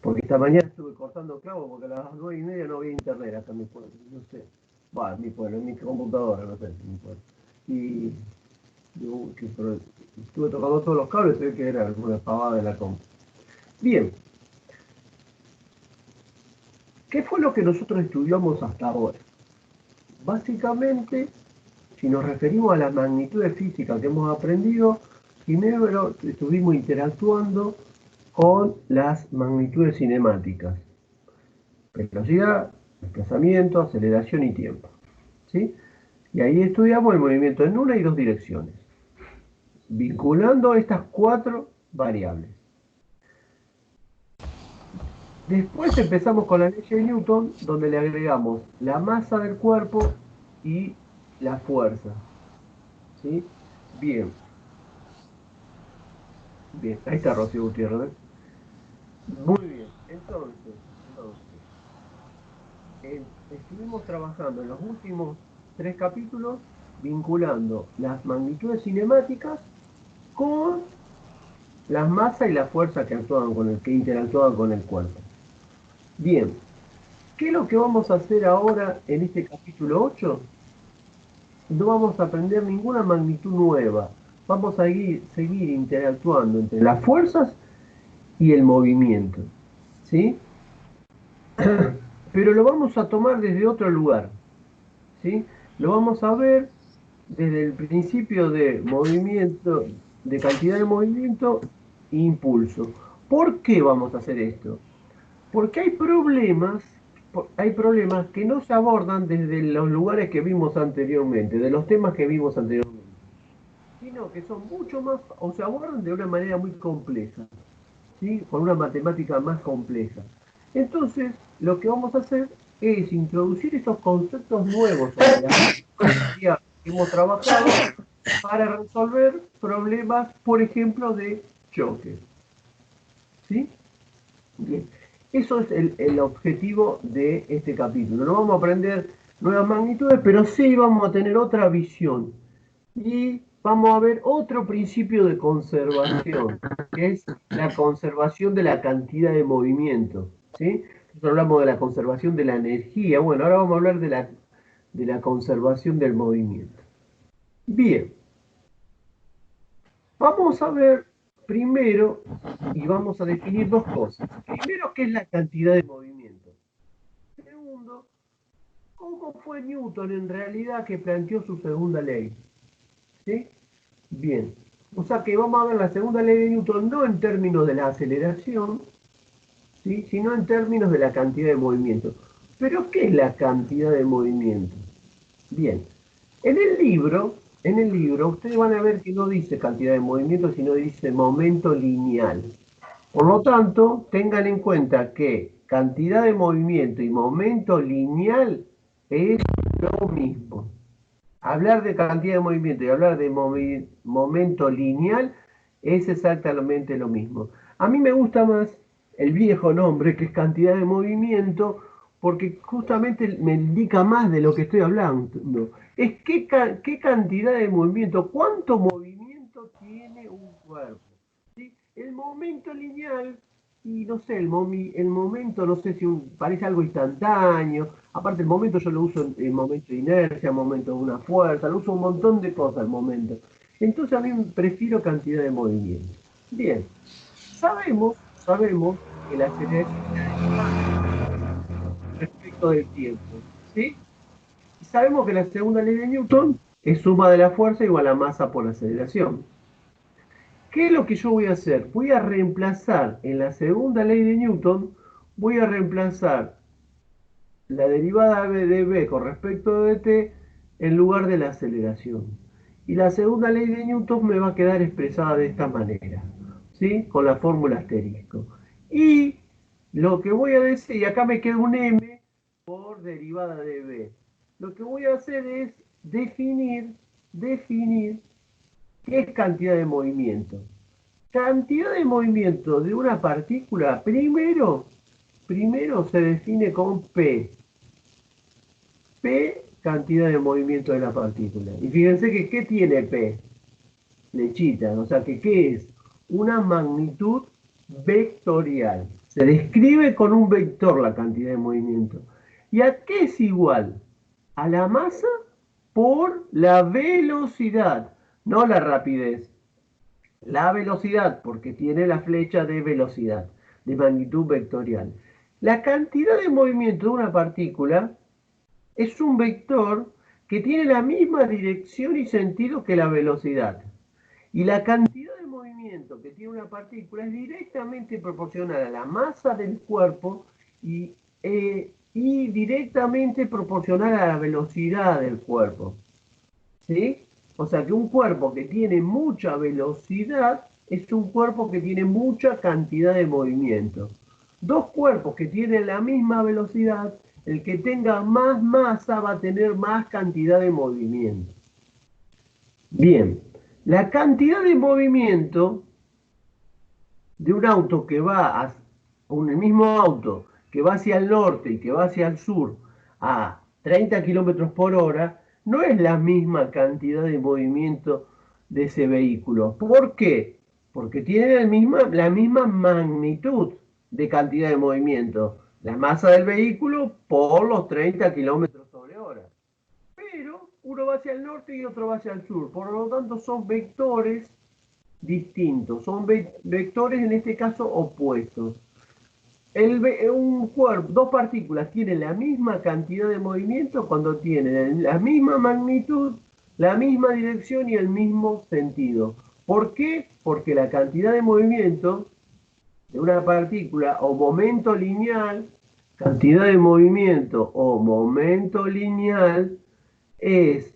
porque esta mañana estuve cortando clavos porque a las 9:30 no había internet acá en mi pueblo, no sé. Va, en mi pueblo, en mi computadora, no sé, en mi pueblo. Y yo, estuve tocando todos los cables, se ve que era alguna pavada de la compu. Bien. ¿Qué fue lo que nosotros estudiamos hasta ahora? Básicamente, si nos referimos a las magnitudes físicas que hemos aprendido, primero estuvimos interactuando con las magnitudes cinemáticas. Velocidad, desplazamiento, aceleración y tiempo. ¿Sí? Y ahí estudiamos el movimiento en una y dos direcciones, vinculando estas cuatro variables. Después empezamos con la ley de Newton, donde le agregamos la masa del cuerpo y la fuerza. ¿Sí? Bien. Bien, ahí está Rocío Gutiérrez. Muy bien. Entonces estuvimos trabajando en los últimos 3 capítulos vinculando las magnitudes cinemáticas con las masas y la fuerza que interactuaban con el cuerpo. Bien, ¿qué es lo que vamos a hacer ahora en este capítulo 8? No vamos a aprender ninguna magnitud nueva. Vamos a seguir interactuando entre las fuerzas y el movimiento. ¿Sí? Pero lo vamos a tomar desde otro lugar. ¿Sí? Lo vamos a ver desde el principio de movimiento, de cantidad de movimiento e impulso. ¿Por qué vamos a hacer esto? Porque hay problemas que no se abordan desde los lugares que vimos anteriormente, de los temas que vimos anteriormente, sino que son mucho más, o se abordan de una manera muy compleja, ¿sí? Con una matemática más compleja. Entonces, lo que vamos a hacer es introducir estos conceptos nuevos sobre las que hemos trabajado para resolver problemas, por ejemplo, de choque. ¿Sí? Bien. Eso es el objetivo de este capítulo. No vamos a aprender nuevas magnitudes, pero sí vamos a tener otra visión. Y vamos a ver otro principio de conservación, que es la conservación de la cantidad de movimiento. ¿Sí? Nosotros hablamos de la conservación de la energía. Bueno, ahora vamos a hablar de la conservación del movimiento. Bien, vamos a ver primero y vamos a definir dos cosas. Primero, ¿qué es la cantidad de movimiento? Segundo, ¿cómo fue Newton en realidad que planteó su segunda ley? ¿Sí? Bien. O sea que vamos a ver la segunda ley de Newton no en términos de la aceleración, ¿sí? Sino en términos de la cantidad de movimiento. Pero ¿qué es la cantidad de movimiento? Bien. En el libro, ustedes van a ver que no dice cantidad de movimiento, sino dice momento lineal. Por lo tanto, tengan en cuenta que cantidad de movimiento y momento lineal es lo mismo. Hablar de cantidad de movimiento y hablar de momento lineal es exactamente lo mismo. A mí me gusta más el viejo nombre, que es cantidad de movimiento, porque justamente me indica más de lo que estoy hablando. Es qué cantidad de movimiento, cuánto movimiento tiene un cuerpo. ¿Sí? El momento lineal, y no sé, el momento, no sé si parece algo instantáneo. Aparte, el momento yo lo uso en momento de inercia, momento de una fuerza, lo uso un montón de cosas el momento. Entonces a mí prefiero cantidad de movimiento. Bien, sabemos que la aceleración respecto del tiempo, ¿sí? Y sabemos que la segunda ley de Newton es suma de la fuerza igual a masa por la aceleración. ¿Qué es lo que yo voy a hacer? Voy a reemplazar en la segunda ley de Newton, voy a reemplazar la derivada de b con respecto de t en lugar de la aceleración. Y la segunda ley de Newton me va a quedar expresada de esta manera, ¿sí? Con la fórmula asterisco. Y lo que voy a decir, y acá me queda un m por derivada de b. Lo que voy a hacer es definir qué es cantidad de movimiento. Cantidad de movimiento de una partícula primero se define con P. P, cantidad de movimiento de la partícula. Y fíjense que ¿qué tiene P? Flechita, o sea que ¿qué es? Una magnitud vectorial. Se describe con un vector la cantidad de movimiento. ¿Y a qué es igual? A la masa por la velocidad, no la rapidez. La velocidad, porque tiene la flecha de velocidad, de magnitud vectorial. La cantidad de movimiento de una partícula es un vector que tiene la misma dirección y sentido que la velocidad. Y la cantidad de movimiento que tiene una partícula es directamente proporcional a la masa del cuerpo y directamente proporcional a la velocidad del cuerpo. ¿Sí? O sea que un cuerpo que tiene mucha velocidad es un cuerpo que tiene mucha cantidad de movimiento. Dos cuerpos que tienen la misma velocidad, el que tenga más masa va a tener más cantidad de movimiento. Bien, la cantidad de movimiento de un auto que va a un mismo auto que va hacia el norte y que va hacia el sur a 30 kilómetros por hora, no es la misma cantidad de movimiento de ese vehículo. ¿Por qué? Porque tiene la misma magnitud de cantidad de movimiento. La masa del vehículo por los 30 kilómetros sobre hora. Pero uno va hacia el norte y otro va hacia el sur. Por lo tanto, son vectores distintos, son vectores en este caso opuestos. Un cuerpo, dos partículas tienen la misma cantidad de movimiento cuando tienen la misma magnitud, la misma dirección y el mismo sentido. ¿Por qué? Porque la cantidad de movimiento de una partícula o momento lineal, cantidad de movimiento o momento lineal es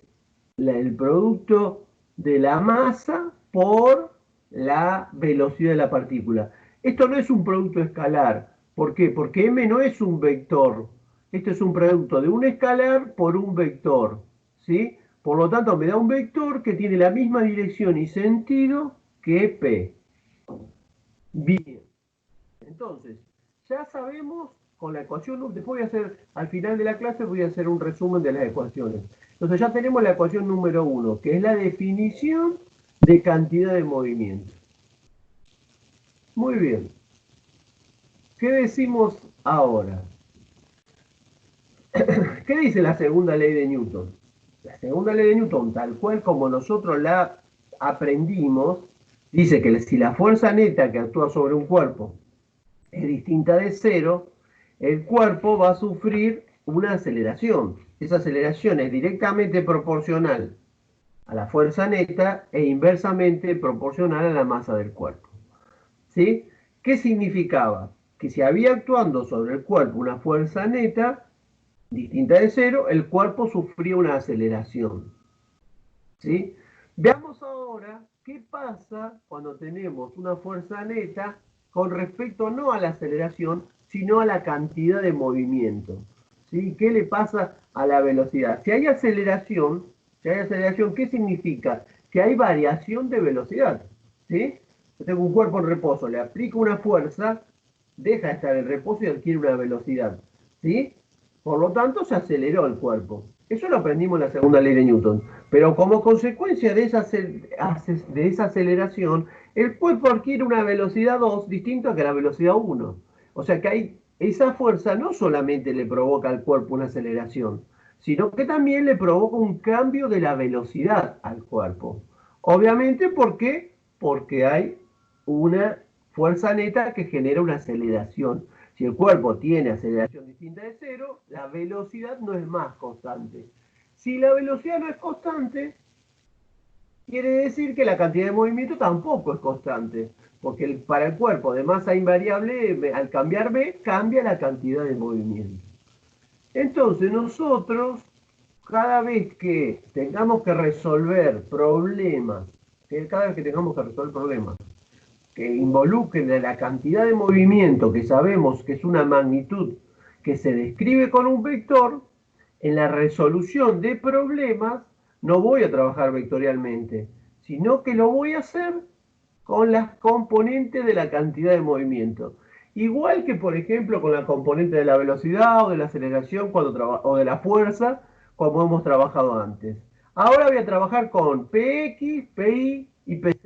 el producto de la masa por la velocidad de la partícula. Esto no es un producto escalar. ¿Por qué? Porque m no es un vector. Esto es un producto de un escalar por un vector. ¿Sí? Por lo tanto, me da un vector que tiene la misma dirección y sentido que P. Bien. Entonces, ya sabemos con la ecuación, después voy a hacer, al final de la clase voy a hacer un resumen de las ecuaciones. Entonces ya tenemos la ecuación número 1, que es la definición de cantidad de movimiento. Muy bien. ¿Qué decimos ahora? ¿Qué dice la segunda ley de Newton? La segunda ley de Newton, tal cual como nosotros la aprendimos, dice que si la fuerza neta que actúa sobre un cuerpo es distinta de cero, el cuerpo va a sufrir una aceleración. Esa aceleración es directamente proporcional a la fuerza neta e inversamente proporcional a la masa del cuerpo. ¿Sí? ¿Qué significaba? Que si había actuando sobre el cuerpo una fuerza neta distinta de cero, el cuerpo sufría una aceleración. ¿Sí? Veamos ahora qué pasa cuando tenemos una fuerza neta con respecto no a la aceleración, sino a la cantidad de movimiento. ¿Sí? ¿Qué le pasa a la velocidad? Si hay aceleración, ¿qué significa? Que hay variación de velocidad. ¿Sí? Yo tengo un cuerpo en reposo, le aplico una fuerza, deja de estar en reposo y adquiere una velocidad. ¿Sí? Por lo tanto, se aceleró el cuerpo. Eso lo aprendimos en la segunda ley de Newton. Pero como consecuencia de esa aceleración, el cuerpo adquiere una velocidad 2 distinta que la velocidad 1. O sea que esa fuerza no solamente le provoca al cuerpo una aceleración, sino que también le provoca un cambio de la velocidad al cuerpo. Obviamente, ¿por qué? Porque hay una fuerza neta que genera una aceleración. Si el cuerpo tiene aceleración distinta de cero, la velocidad no es más constante. Si la velocidad no es constante, quiere decir que la cantidad de movimiento tampoco es constante, porque para el cuerpo de masa invariable, al cambiar B, cambia la cantidad de movimiento. Entonces nosotros, cada vez que tengamos que resolver problemas, que involucren la cantidad de movimiento que sabemos que es una magnitud que se describe con un vector, en la resolución de problemas no voy a trabajar vectorialmente, sino que lo voy a hacer con las componentes de la cantidad de movimiento. Igual que, por ejemplo, con la componente de la velocidad o de la aceleración o de la fuerza, como hemos trabajado antes. Ahora voy a trabajar con Px, Pi y Pz.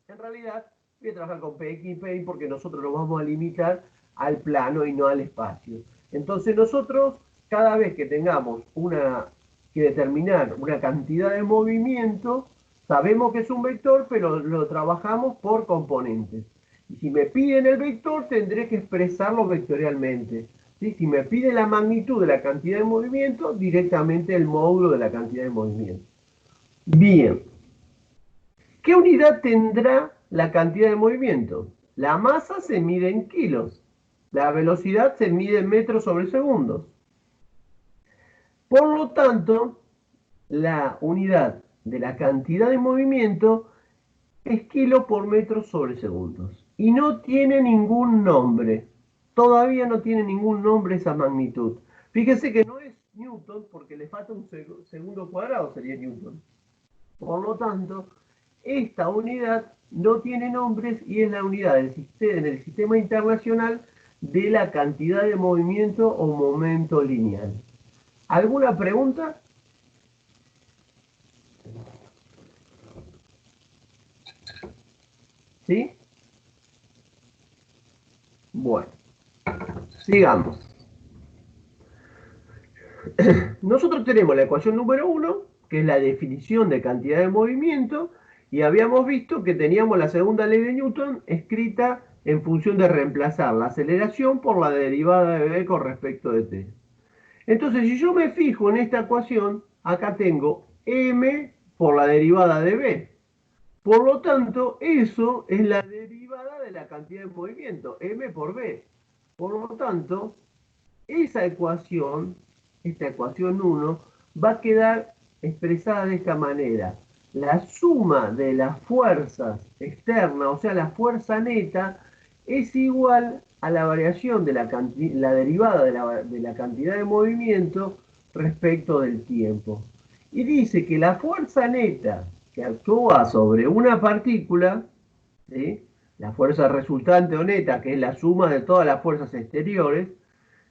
En realidad, voy a trabajar con Px y Pi porque nosotros nos vamos a limitar al plano y no al espacio. Entonces nosotros, cada vez que tengamos que determinar una cantidad de movimiento, sabemos que es un vector, pero lo trabajamos por componentes. Y si me piden el vector, tendré que expresarlo vectorialmente. ¿Sí? Si me pide la magnitud de la cantidad de movimiento, directamente el módulo de la cantidad de movimiento. Bien. ¿Qué unidad tendrá la cantidad de movimiento? La masa se mide en kilos. La velocidad se mide en metros sobre segundos. Por lo tanto, la unidad de la cantidad de movimiento es kilo por metro sobre segundos. Y no tiene ningún nombre. Todavía no tiene ningún nombre esa magnitud. Fíjense que no es Newton porque le falta un segundo cuadrado, sería Newton. Por lo tanto, esta unidad no tiene nombres y es la unidad en el sistema internacional de la cantidad de movimiento o momento lineal. ¿Alguna pregunta? ¿Sí? Bueno, sigamos. Nosotros tenemos la ecuación número 1, que es la definición de cantidad de movimiento, y habíamos visto que teníamos la segunda ley de Newton escrita en función de reemplazar la aceleración por la derivada de v con respecto de t. Entonces, si yo me fijo en esta ecuación, acá tengo m por la derivada de v. Por lo tanto, eso es la derivada de la cantidad de movimiento, m por v. Por lo tanto, esta ecuación 1, va a quedar expresada de esta manera. La suma de las fuerzas externas, o sea, la fuerza neta, es igual a la variación de la derivada de la cantidad de movimiento respecto del tiempo. Y dice que la fuerza neta que actúa sobre una partícula, ¿sí? La fuerza resultante o neta, que es la suma de todas las fuerzas exteriores,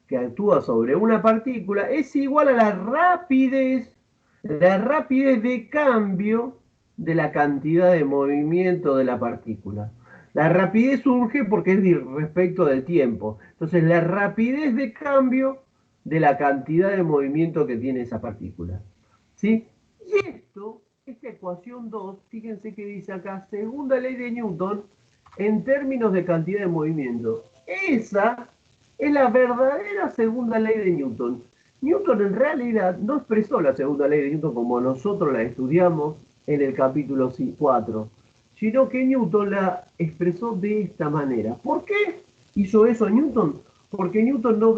que actúa sobre una partícula, es igual a la rapidez de cambio de la cantidad de movimiento de la partícula. La rapidez surge porque es respecto del tiempo. Entonces, la rapidez de cambio de la cantidad de movimiento que tiene esa partícula. ¿Sí? Y esta ecuación 2, fíjense que dice acá, segunda ley de Newton, en términos de cantidad de movimiento. Esa es la verdadera segunda ley de Newton. Newton en realidad no expresó la segunda ley de Newton como nosotros la estudiamos en el capítulo 4, sino que Newton la expresó de esta manera. ¿Por qué hizo eso Newton? Porque Newton no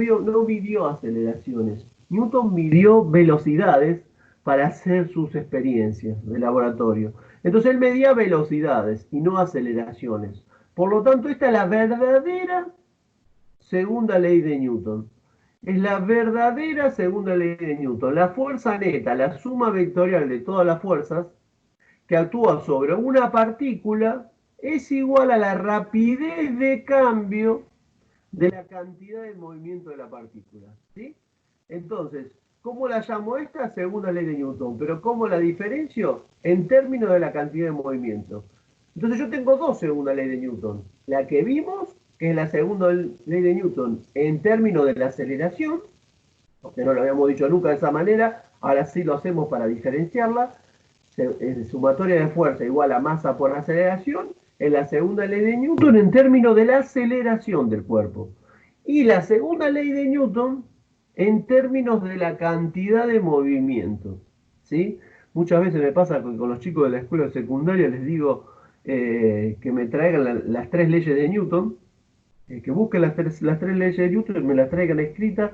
midió aceleraciones. Newton midió velocidades para hacer sus experiencias de laboratorio. Entonces él medía velocidades y no aceleraciones. Por lo tanto, esta es la verdadera segunda ley de Newton. Es la verdadera segunda ley de Newton. La fuerza neta, la suma vectorial de todas las fuerzas que actúan sobre una partícula, es igual a la rapidez de cambio de la cantidad de movimiento de la partícula. ¿Sí? Entonces, ¿cómo la llamo esta? Segunda ley de Newton. Pero ¿cómo la diferencio? En términos de la cantidad de movimiento. Entonces yo tengo dos segundas leyes de Newton. La que vimos, que es la segunda ley de Newton en términos de la aceleración, porque no lo habíamos dicho nunca de esa manera, ahora sí lo hacemos para diferenciarla. Sumatoria de fuerza igual a masa por aceleración, es la segunda ley de Newton en términos de la aceleración del cuerpo. Y la segunda ley de Newton en términos de la cantidad de movimiento. ¿Sí? Muchas veces me pasa con los chicos de la escuela secundaria, les digo que me traigan las tres leyes de Newton, que busquen las tres leyes de Newton y me las traigan escritas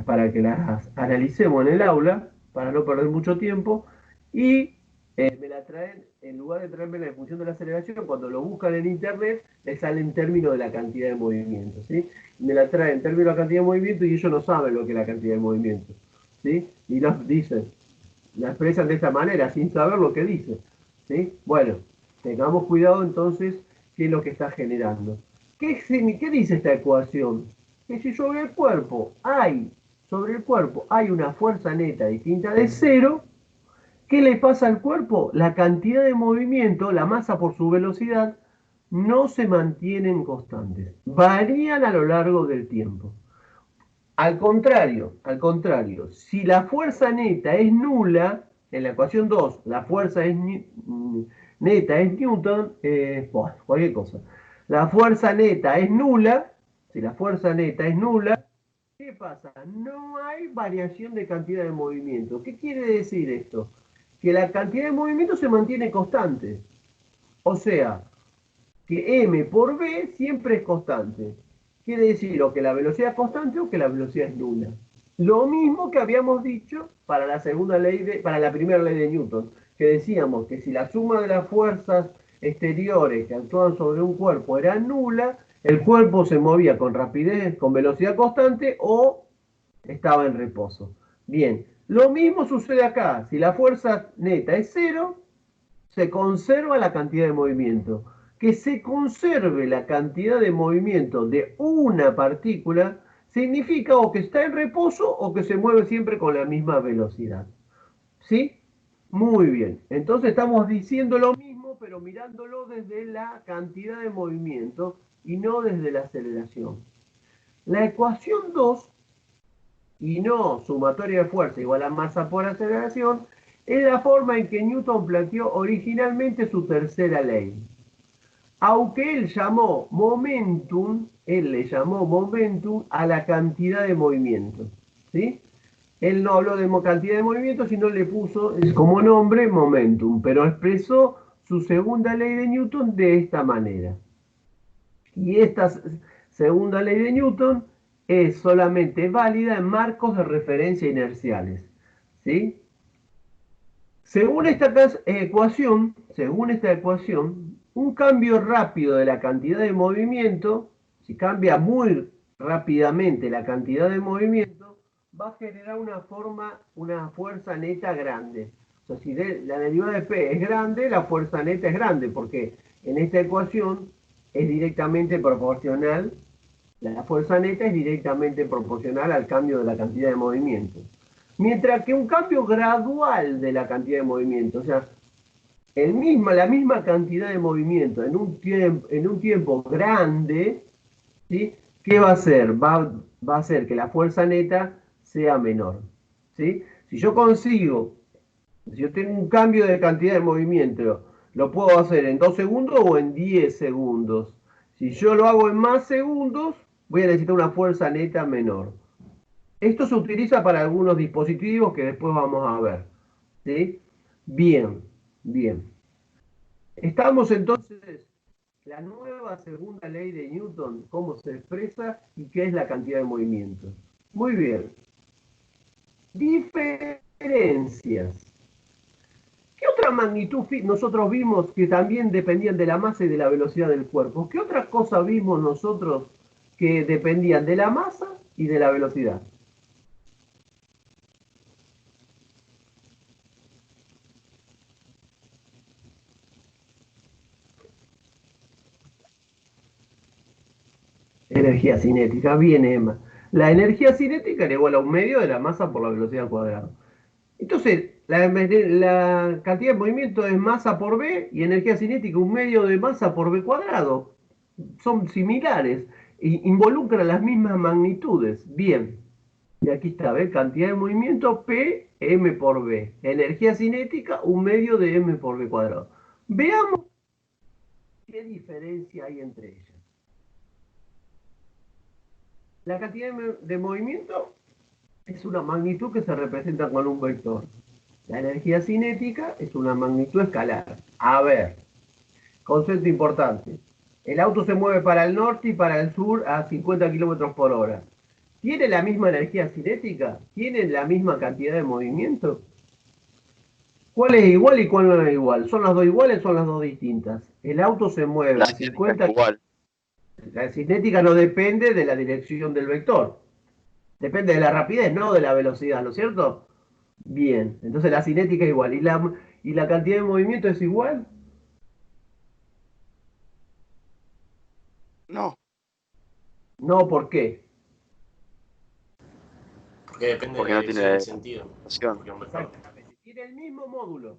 para que las analicemos en el aula, para no perder mucho tiempo, y me la traen, en lugar de traerme la función de la aceleración, cuando lo buscan en internet, les sale en términos de la cantidad de movimiento, ¿sí? Me la traen en términos de la cantidad de movimiento y ellos no saben lo que es la cantidad de movimiento, ¿sí? Y nos dicen, la expresan de esta manera, sin saber lo que dice, ¿sí? Bueno, tengamos cuidado entonces qué es lo que está generando. ¿Qué dice esta ecuación? Que si sobre el cuerpo hay una fuerza neta distinta de cero, ¿qué le pasa al cuerpo? La cantidad de movimiento, la masa por su velocidad, no se mantienen constantes, varían a lo largo del tiempo. Al contrario, si la fuerza neta es nula, en la ecuación 2, la fuerza neta es Newton, bueno, cualquier cosa. La fuerza neta es nula, si la fuerza neta es nula, ¿qué pasa? No hay variación de cantidad de movimiento. ¿Qué quiere decir esto? Que la cantidad de movimiento se mantiene constante. O sea, que m por b siempre es constante. Quiere decir o que la velocidad es constante o que la velocidad es nula. Lo mismo que habíamos dicho para para la primera ley de Newton, que decíamos que si la suma de las fuerzas exteriores que actúan sobre un cuerpo era nula, el cuerpo se movía con rapidez, con velocidad constante o estaba en reposo. Bien, lo mismo sucede acá. Si la fuerza neta es cero, se conserva la cantidad de movimiento. Que se conserve la cantidad de movimiento de una partícula significa o que está en reposo o que se mueve siempre con la misma velocidad. ¿Sí? Muy bien. Entonces estamos diciendo lo mismo, pero mirándolo desde la cantidad de movimiento y no desde la aceleración. La ecuación 2 y no sumatoria de fuerza igual a masa por aceleración, es la forma en que Newton planteó originalmente su tercera ley. Aunque él le llamó momentum a la cantidad de movimiento. ¿Sí? Él no habló de cantidad de movimiento, sino le puso como nombre momentum, pero expresó su segunda ley de Newton de esta manera. Y esta segunda ley de Newton es solamente válida en marcos de referencia inerciales. ¿Sí? Según esta ecuación, un cambio rápido de la cantidad de movimiento, si cambia muy rápidamente la cantidad de movimiento, va a generar una fuerza neta grande. O sea, si la derivada de P es grande, la fuerza neta es grande, porque en esta ecuación es directamente proporcional, la fuerza neta es directamente proporcional al cambio de la cantidad de movimiento. Mientras que un cambio gradual de la cantidad de movimiento, o sea, la misma cantidad de movimiento en un tiempo grande, ¿sí? ¿Qué va a hacer? Va a hacer que la fuerza neta sea menor. ¿Sí? Si yo tengo un cambio de cantidad de movimiento, lo puedo hacer en 2 segundos o en 10 segundos. Si yo lo hago en más segundos, voy a necesitar una fuerza neta menor. Esto se utiliza para algunos dispositivos que después vamos a ver. ¿Sí? Bien, bien. Estamos entonces, la nueva segunda ley de Newton, cómo se expresa y qué es la cantidad de movimiento. Muy bien. Diferencias. ¿Qué otra magnitud nosotros vimos que también dependían de la masa y de la velocidad del cuerpo? ¿Qué otra cosa vimos nosotros que dependían de la masa y de la velocidad? Energía cinética, bien, Emma. La energía cinética era igual a un medio de la masa por la velocidad al cuadrado. Entonces, la cantidad de movimiento es masa por B y energía cinética un medio de masa por B cuadrado. Son similares, involucran las mismas magnitudes. Bien, y aquí está, ¿ves? Cantidad de movimiento P, M por B. Energía cinética un medio de M por B cuadrado. Veamos qué diferencia hay entre ellas. La cantidad de movimiento es una magnitud que se representa con un vector. La energía cinética es una magnitud escalar. A ver, concepto importante. El auto se mueve para el norte y para el sur a 50 kilómetros por hora. ¿Tiene la misma energía cinética? ¿Tiene la misma cantidad de movimiento? ¿Cuál es igual y cuál no es igual? ¿Son las dos iguales o son las dos distintas? El auto se mueve La a cinética es 50. igual. La cinética no depende de la dirección del vector. Depende de la rapidez, no de la velocidad, ¿no es cierto? Bien, entonces la cinética es igual. ¿Y la cantidad de movimiento es igual? No, No, ¿por qué? Porque depende de la porque no dirección del tiene sentido, rotación. porque es un vector. Exactamente. Tiene el mismo módulo.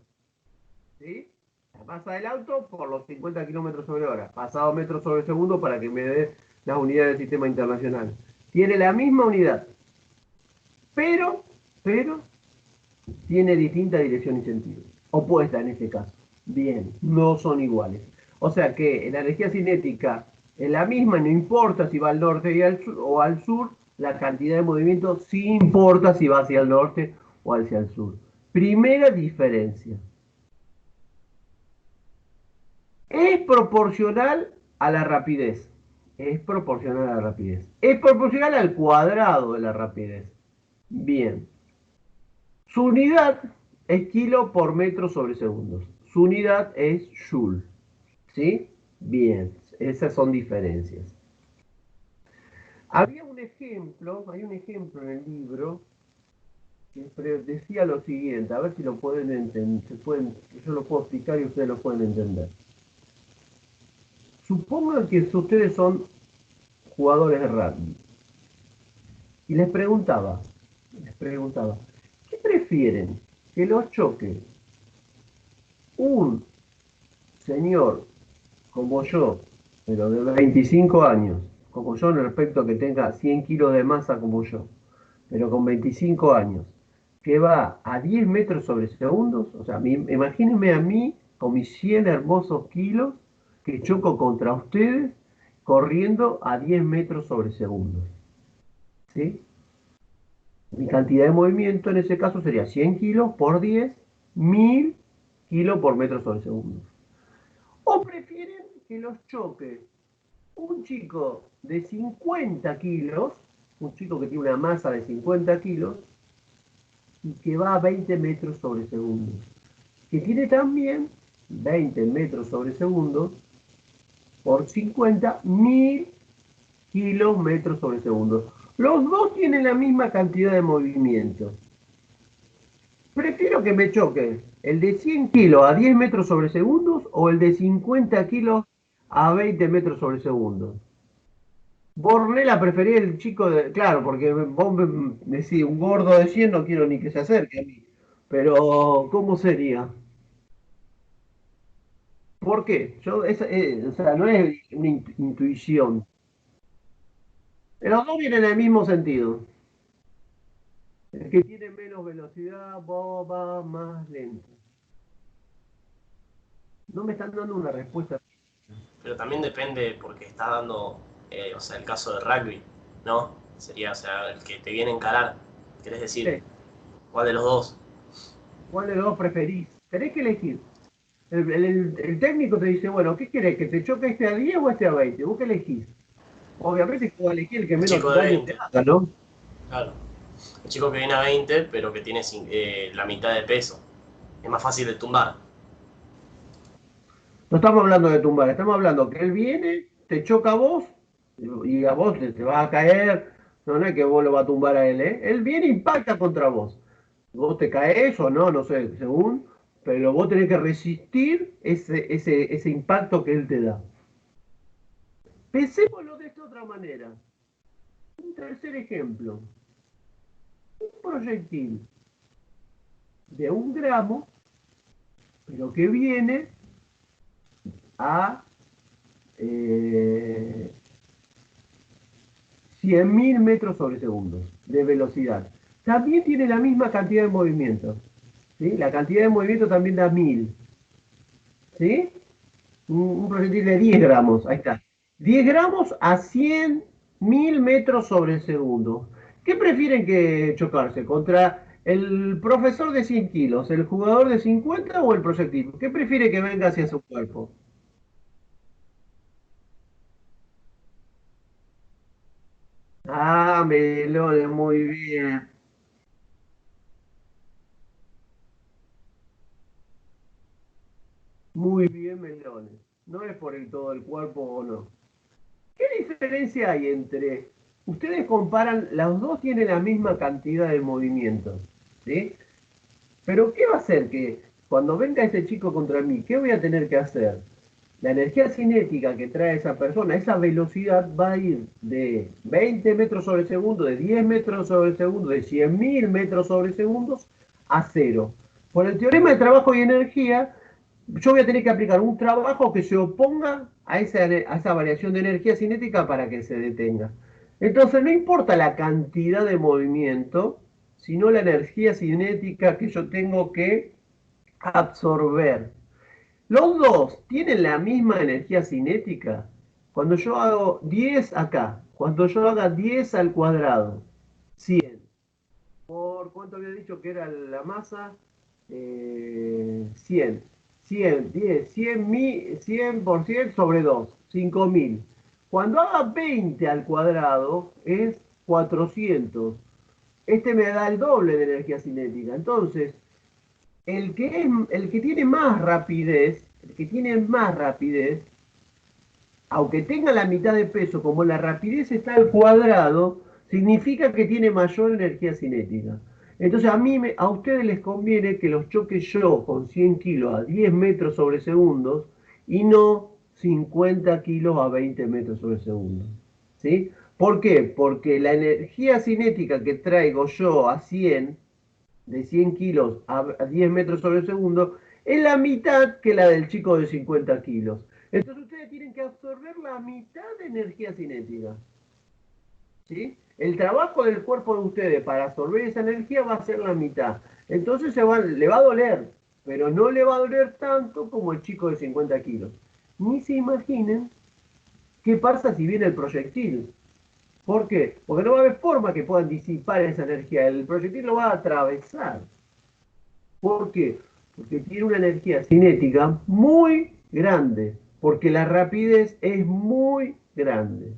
¿Sí? La masa del auto por los 50 kilómetros sobre hora, pasado metros sobre segundo para que me dé las unidades del sistema internacional. Tiene la misma unidad, pero tiene distinta dirección y sentido. Opuesta en este caso. Bien, no son iguales. O sea que la energía cinética es la misma, no importa si va al norte o al sur, la cantidad de movimiento sí importa si va hacia el norte o hacia el sur. Primera diferencia. Es proporcional a la rapidez. Es proporcional a la rapidez. Es proporcional al cuadrado de la rapidez. Bien. Su unidad es kilo por metro sobre segundos. Su unidad es joule. ¿Sí? Bien. Esas son diferencias. Hay un ejemplo en el libro que decía lo siguiente, a ver si lo pueden entender, yo lo puedo explicar y ustedes lo pueden entender. Supongan que ustedes son jugadores de rugby y les preguntaba, ¿qué prefieren? ¿Que los choque un señor como yo, pero de 25 años, como yo en respecto a que tenga 100 kilos de masa como yo, pero con 25 años, que va a 10 metros sobre segundos? O sea, imagínense a mí con mis 100 hermosos kilos que choco contra ustedes corriendo a 10 metros sobre segundos. ¿Sí? Mi cantidad de movimiento en ese caso sería 100 kilos por 10, 1000 kilos por metro sobre segundo. ¿O prefieren que los choque un chico de 50 kilos, un chico que tiene una masa de 50 kilos y que va a 20 metros sobre segundo, que tiene también 20 metros sobre segundo por 50, 1000 kilos metros sobre segundo? Los dos tienen la misma cantidad de movimiento. Prefiero que me choque el de 100 kilos a 10 metros sobre segundos o el de 50 kilos a 20 metros sobre segundos. Borré prefería el chico de. Claro, porque vos me decís, un gordo de 100 no quiero ni que se acerque a mí. Pero, ¿cómo sería? ¿Por qué? O sea, no es una intuición. Los dos vienen en el mismo sentido. El que tiene menos velocidad va más lento. No me están dando una respuesta. Pero también depende porque estás dando, o sea, el caso de rugby, ¿no? Sería, o sea, el que te viene a encarar. ¿Querés decir? Sí. ¿Cuál de los dos? ¿Cuál de los dos preferís? Tenés que elegir. El técnico te dice, bueno, ¿qué querés? ¿Que te choque este a 10 o este a 20? ¿Vos qué elegís? Obviamente que vos elegís el que El menos chico de daño te 20, haga, ¿no? claro. El chico que viene a 20, pero que tiene la mitad de peso. Es más fácil de tumbar. No estamos hablando de tumbar, estamos hablando que él viene, te choca a vos y a vos te vas a caer. No, no es que vos lo va a tumbar a él, ¿eh? Él viene e impacta contra vos. Vos te caes o no, no sé, según, pero vos tenés que resistir ese impacto que él te da. Pensémoslo de esta otra manera. Un tercer ejemplo. Un proyectil de 1 gramo, pero que viene a 100.000 metros sobre segundo de velocidad. También tiene la misma cantidad de movimiento. ¿Sí? La cantidad de movimiento también da 1000. ¿Sí? Un proyectil de 10 gramos. Ahí está. 10 gramos a 100.000 metros sobre segundo. ¿Qué prefieren que chocarse? ¿Contra el profesor de 100 kilos, el jugador de 50 o el proyectil? ¿Qué prefiere que venga hacia su cuerpo? Ah, Melones, muy bien. Muy bien, Melones. No es por el todo el cuerpo o no. ¿Qué diferencia hay entre... Ustedes comparan, los dos tienen la misma cantidad de movimientos, ¿sí? Pero ¿qué va a hacer que cuando venga ese chico contra mí, qué voy a tener que hacer? La energía cinética que trae esa persona, esa velocidad va a ir de 20 metros sobre segundo, de 10 metros sobre segundo, de 100.000 metros sobre segundos a cero. Por el teorema de trabajo y energía, yo voy a tener que aplicar un trabajo que se oponga a esa variación de energía cinética para que se detenga. Entonces no importa la cantidad de movimiento, sino la energía cinética que yo tengo que absorber. Los dos tienen la misma energía cinética. Cuando yo hago 10 acá, cuando yo haga 10 al cuadrado, 100. ¿Por cuánto había dicho que era la masa? 100. 100, 10, 100% sobre 2, 5000. Cuando haga 20 al cuadrado es 400. Este me da el doble de energía cinética. Entonces, el que tiene más rapidez, aunque tenga la mitad de peso, como la rapidez está al cuadrado, significa que tiene mayor energía cinética. Entonces a ustedes les conviene que los choque yo con 100 kilos a 10 metros sobre segundos y no 50 kilos a 20 metros sobre segundo. ¿Sí? ¿Por qué? Porque la energía cinética que traigo yo a 100, de 100 kilos a 10 metros sobre segundo, es la mitad que la del chico de 50 kilos. Entonces ustedes tienen que absorber la mitad de energía cinética. ¿Sí? El trabajo del cuerpo de ustedes para absorber esa energía va a ser la mitad. Entonces le va a doler, pero no le va a doler tanto como el chico de 50 kilos. Ni se imaginen qué pasa si viene el proyectil. ¿Por qué? Porque no va a haber forma que puedan disipar esa energía. El proyectil lo va a atravesar. ¿Por qué? Porque tiene una energía cinética muy grande, porque la rapidez es muy grande.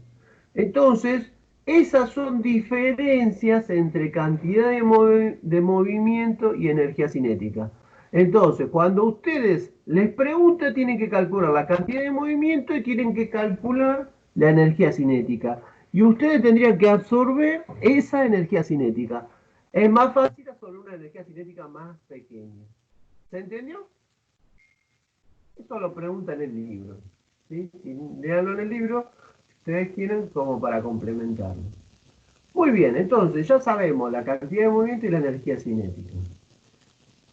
Entonces, esas son diferencias entre cantidad de movimiento y energía cinética. Entonces, cuando ustedes les preguntan, tienen que calcular la cantidad de movimiento y tienen que calcular la energía cinética. Y ustedes tendrían que absorber esa energía cinética. Es más fácil absorber una energía cinética más pequeña. ¿Se entendió? Esto lo pregunta en el libro. ¿Sí? Si leanlo en el libro, ustedes tienen como para complementarlo. Muy bien, entonces ya sabemos la cantidad de movimiento y la energía cinética.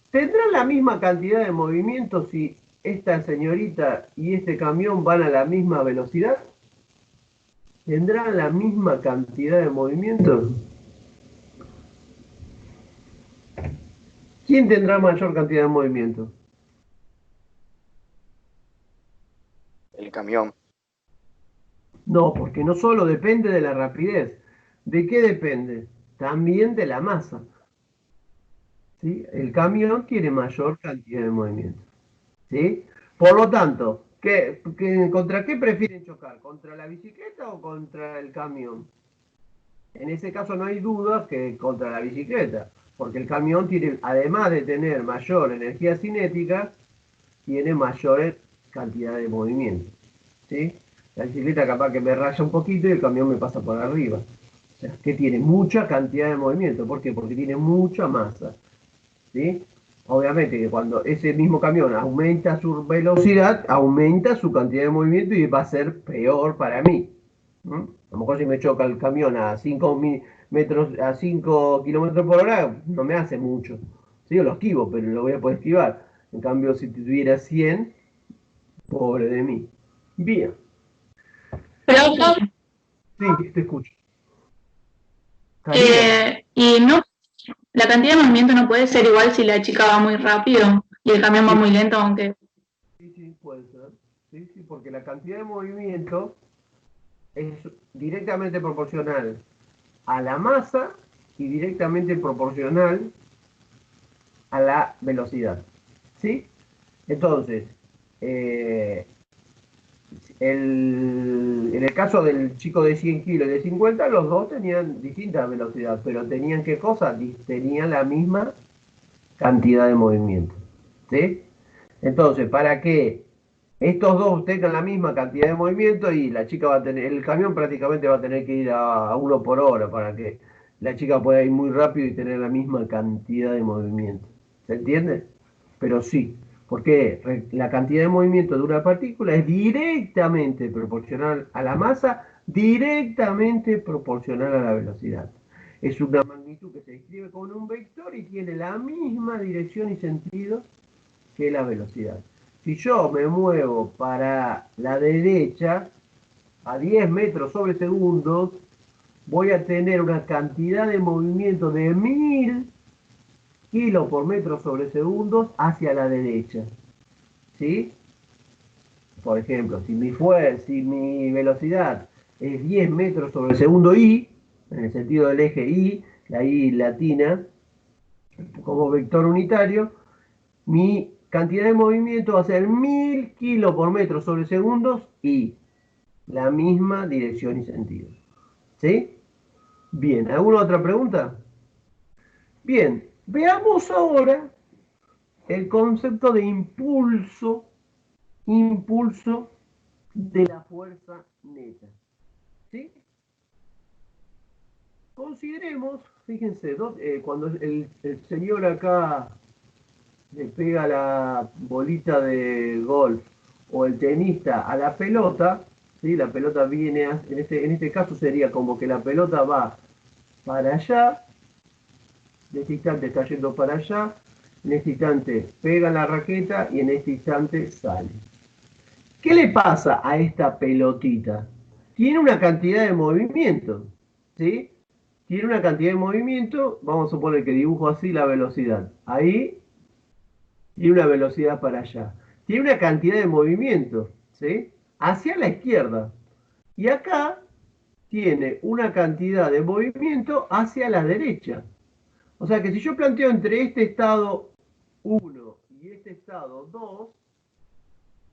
¿Tendrán la misma cantidad de movimiento si esta señorita y este camión van a la misma velocidad? ¿Tendrán la misma cantidad de movimiento? ¿Quién tendrá mayor cantidad de movimiento? El camión. No, porque no solo depende de la rapidez. ¿De qué depende? También de la masa. ¿Sí? El camión tiene mayor cantidad de movimiento. ¿Sí? Por lo tanto, ¿contra qué prefieren chocar? ¿Contra la bicicleta o contra el camión? En ese caso no hay duda que contra la bicicleta, porque el camión tiene, además de tener mayor energía cinética, tiene mayor cantidad de movimiento. ¿Sí? La bicicleta capaz que me raya un poquito y el camión me pasa por arriba. O sea, que tiene mucha cantidad de movimiento. ¿Por qué? Porque tiene mucha masa. ¿Sí? Obviamente que cuando ese mismo camión aumenta su velocidad, aumenta su cantidad de movimiento y va a ser peor para mí. ¿Mm? A lo mejor si me choca el camión a 5 metros, a 5 kilómetros por hora, no me hace mucho. Sí, yo lo esquivo, pero lo voy a poder esquivar. En cambio, si tuviera 100, pobre de mí. Bien. Profe, Sí, te escucho. Karina. y no, la cantidad de movimiento no puede ser igual si la chica va muy rápido y el camión va Sí, muy lento, aunque sí, puede ser. Sí, sí, porque la cantidad de movimiento es directamente proporcional a la masa y directamente proporcional a la velocidad. ¿Sí? Entonces, eh, en el caso del chico de 100 kilos y de 50, los dos tenían distinta velocidad, pero tenían qué cosa? Tenían la misma cantidad de movimiento. ¿Sí? Entonces, para que estos dos tengan la misma cantidad de movimiento y la chica va a tener, el camión prácticamente va a tener que ir a 1 por hora para que la chica pueda ir muy rápido y tener la misma cantidad de movimiento. ¿Se entiende? Pero sí, porque la cantidad de movimiento de una partícula es directamente proporcional a la masa, directamente proporcional a la velocidad. Es una magnitud que se escribe con un vector y tiene la misma dirección y sentido que la velocidad. si yo me muevo para la derecha a 10 metros sobre segundos, voy a tener una cantidad de movimiento de 1000 kilos por metro sobre segundos hacia la derecha. ¿Sí? Por ejemplo, si mi velocidad es 10 metros sobre segundo i, en el sentido del eje i, la i latina, como vector unitario, mi cantidad de movimiento va a ser 1000 kilos por metro sobre segundos y la misma dirección y sentido. ¿Sí? Bien, ¿alguna otra pregunta? Bien, veamos ahora el concepto de impulso de la fuerza neta. ¿Sí? Consideremos, fíjense, cuando el señor acá le pega la bolita de golf o el tenista a la pelota, ¿sí? La pelota viene, en este caso sería como que la pelota va para allá, en este instante está yendo para allá, en este instante pega la raqueta y en este instante sale. ¿Qué le pasa a esta pelotita? Tiene una cantidad de movimiento, ¿sí? Tiene una cantidad de movimiento, vamos a suponer que dibujo así la velocidad. Ahí tiene una velocidad para allá. Tiene una cantidad de movimiento, ¿sí? Hacia la izquierda. Y acá tiene una cantidad de movimiento hacia la derecha. O sea que si yo planteo entre este estado 1 y este estado 2,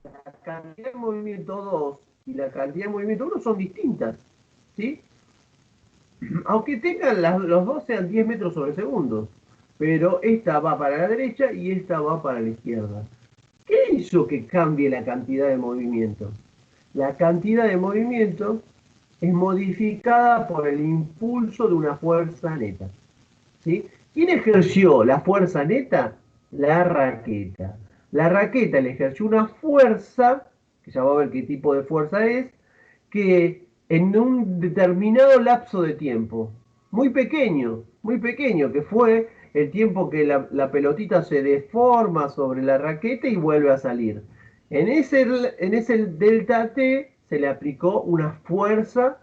la cantidad de movimiento 2 y la cantidad de movimiento 1 son distintas, ¿sí? Aunque tengan los dos sean 10 metros sobre segundo, pero esta va para la derecha y esta va para la izquierda. ¿Qué hizo que cambie la cantidad de movimiento? La cantidad de movimiento es modificada por el impulso de una fuerza neta, ¿sí? ¿Quién ejerció la fuerza neta? La raqueta. La raqueta le ejerció una fuerza, que ya va a ver qué tipo de fuerza es, que en un determinado lapso de tiempo, muy pequeño, que fue el tiempo que la pelotita se deforma sobre la raqueta y vuelve a salir. En ese delta T se le aplicó una fuerza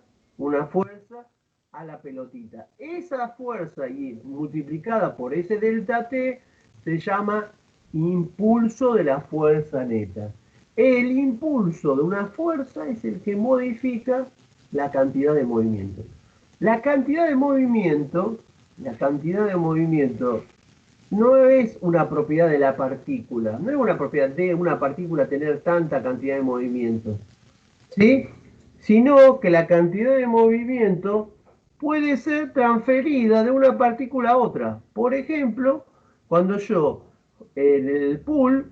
a la pelotita. Esa fuerza y multiplicada por ese delta T se llama impulso de la fuerza neta. El impulso de una fuerza es el que modifica la cantidad de movimiento. La cantidad de movimiento no es una propiedad de la partícula, no es una propiedad de una partícula tener tanta cantidad de movimiento, ¿sí? Sino que la cantidad de movimiento puede ser transferida de una partícula a otra. Por ejemplo, cuando yo en el pool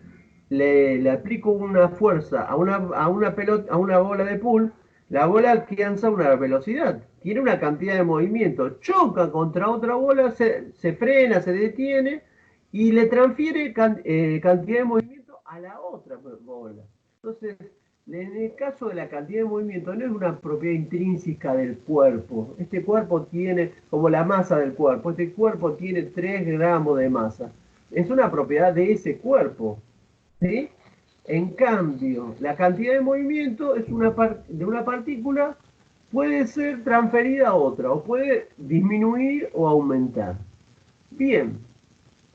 le aplico una fuerza a una pelota, a una bola de pool, la bola alcanza una velocidad, tiene una cantidad de movimiento, choca contra otra bola, se frena, se detiene y le transfiere cantidad de movimiento a la otra bola. Entonces, en el caso de la cantidad de movimiento, no es una propiedad intrínseca del cuerpo. Este cuerpo tiene, como la masa del cuerpo, este cuerpo tiene 3 gramos de masa. Es una propiedad de ese cuerpo, ¿sí? En cambio, la cantidad de movimiento es de una partícula, puede ser transferida a otra, o puede disminuir o aumentar. Bien,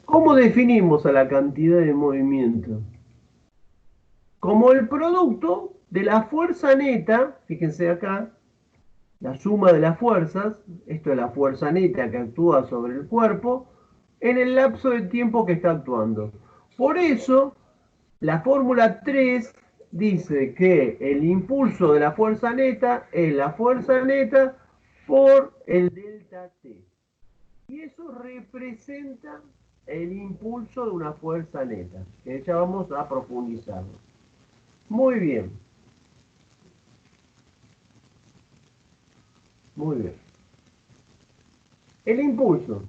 ¿cómo definimos a la cantidad de movimiento? Como el producto de la fuerza neta, fíjense acá, la suma de las fuerzas, esto es la fuerza neta que actúa sobre el cuerpo, en el lapso de tiempo que está actuando. Por eso, la fórmula 3 dice que el impulso de la fuerza neta es la fuerza neta por el delta T. Y eso representa el impulso de una fuerza neta, que ya vamos a profundizarlo. Muy bien. Muy bien. El impulso.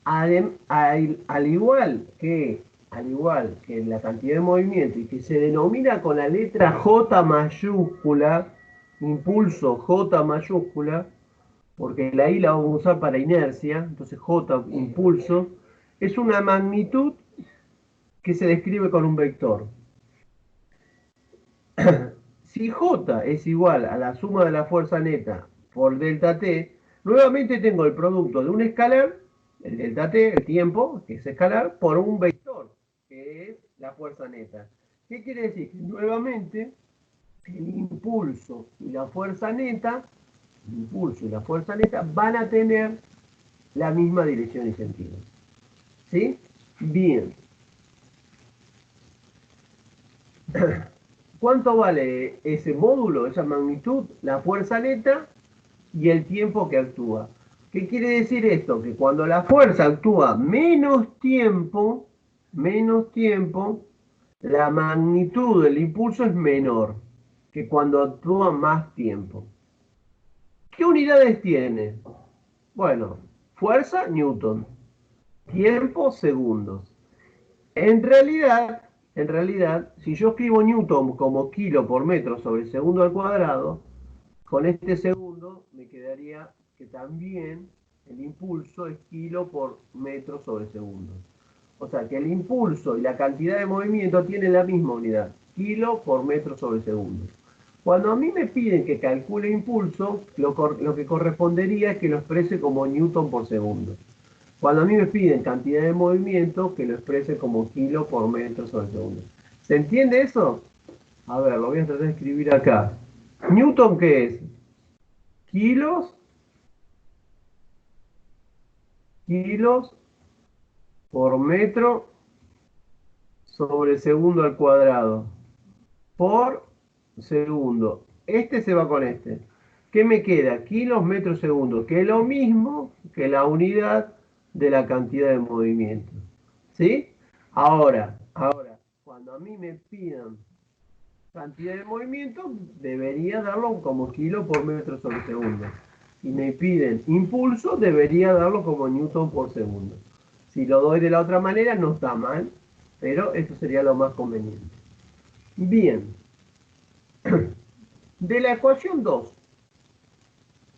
Al igual que la cantidad de movimiento y que se denomina con la letra J mayúscula, impulso J mayúscula, porque la I la vamos a usar para inercia, entonces J impulso, es una magnitud que se describe con un vector. Si J es igual a la suma de la fuerza neta por delta t, nuevamente tengo el producto de un escalar, el delta t, el tiempo, que es escalar, por un vector, que es la fuerza neta. ¿Qué quiere decir? Que nuevamente el impulso y la fuerza neta, van a tener la misma dirección y sentido. ¿Sí? Bien. ¿Cuánto vale ese módulo, esa magnitud? La fuerza neta y el tiempo que actúa. ¿Qué quiere decir esto? Que cuando la fuerza actúa menos tiempo, la magnitud del impulso es menor que cuando actúa más tiempo. ¿Qué unidades tiene? Bueno, fuerza, newton. Tiempo, segundos. En realidad, si yo escribo newton como kilo por metro sobre segundo al cuadrado, con este segundo me quedaría que también el impulso es kilo por metro sobre segundo. O sea que el impulso y la cantidad de movimiento tienen la misma unidad, kilo por metro sobre segundo. Cuando a mí me piden que calcule impulso, lo que correspondería es que lo exprese como newton por segundo. Cuando a mí me piden cantidad de movimiento, que lo exprese como kilo por metro sobre segundo. ¿Se entiende eso? A ver, lo voy a tratar de escribir acá. ¿Newton qué es? Kilos por metro sobre segundo al cuadrado. Por segundo. Este se va con este. ¿Qué me queda? Kilos metros segundo, que es lo mismo que la unidad de la cantidad de movimiento. ¿Sí? Ahora, cuando a mí me pidan cantidad de movimiento, debería darlo como kilo por metro sobre segundo. Si me piden impulso, debería darlo como newton por segundo. Si lo doy de la otra manera, no está mal, pero esto sería lo más conveniente. Bien. De la ecuación 2,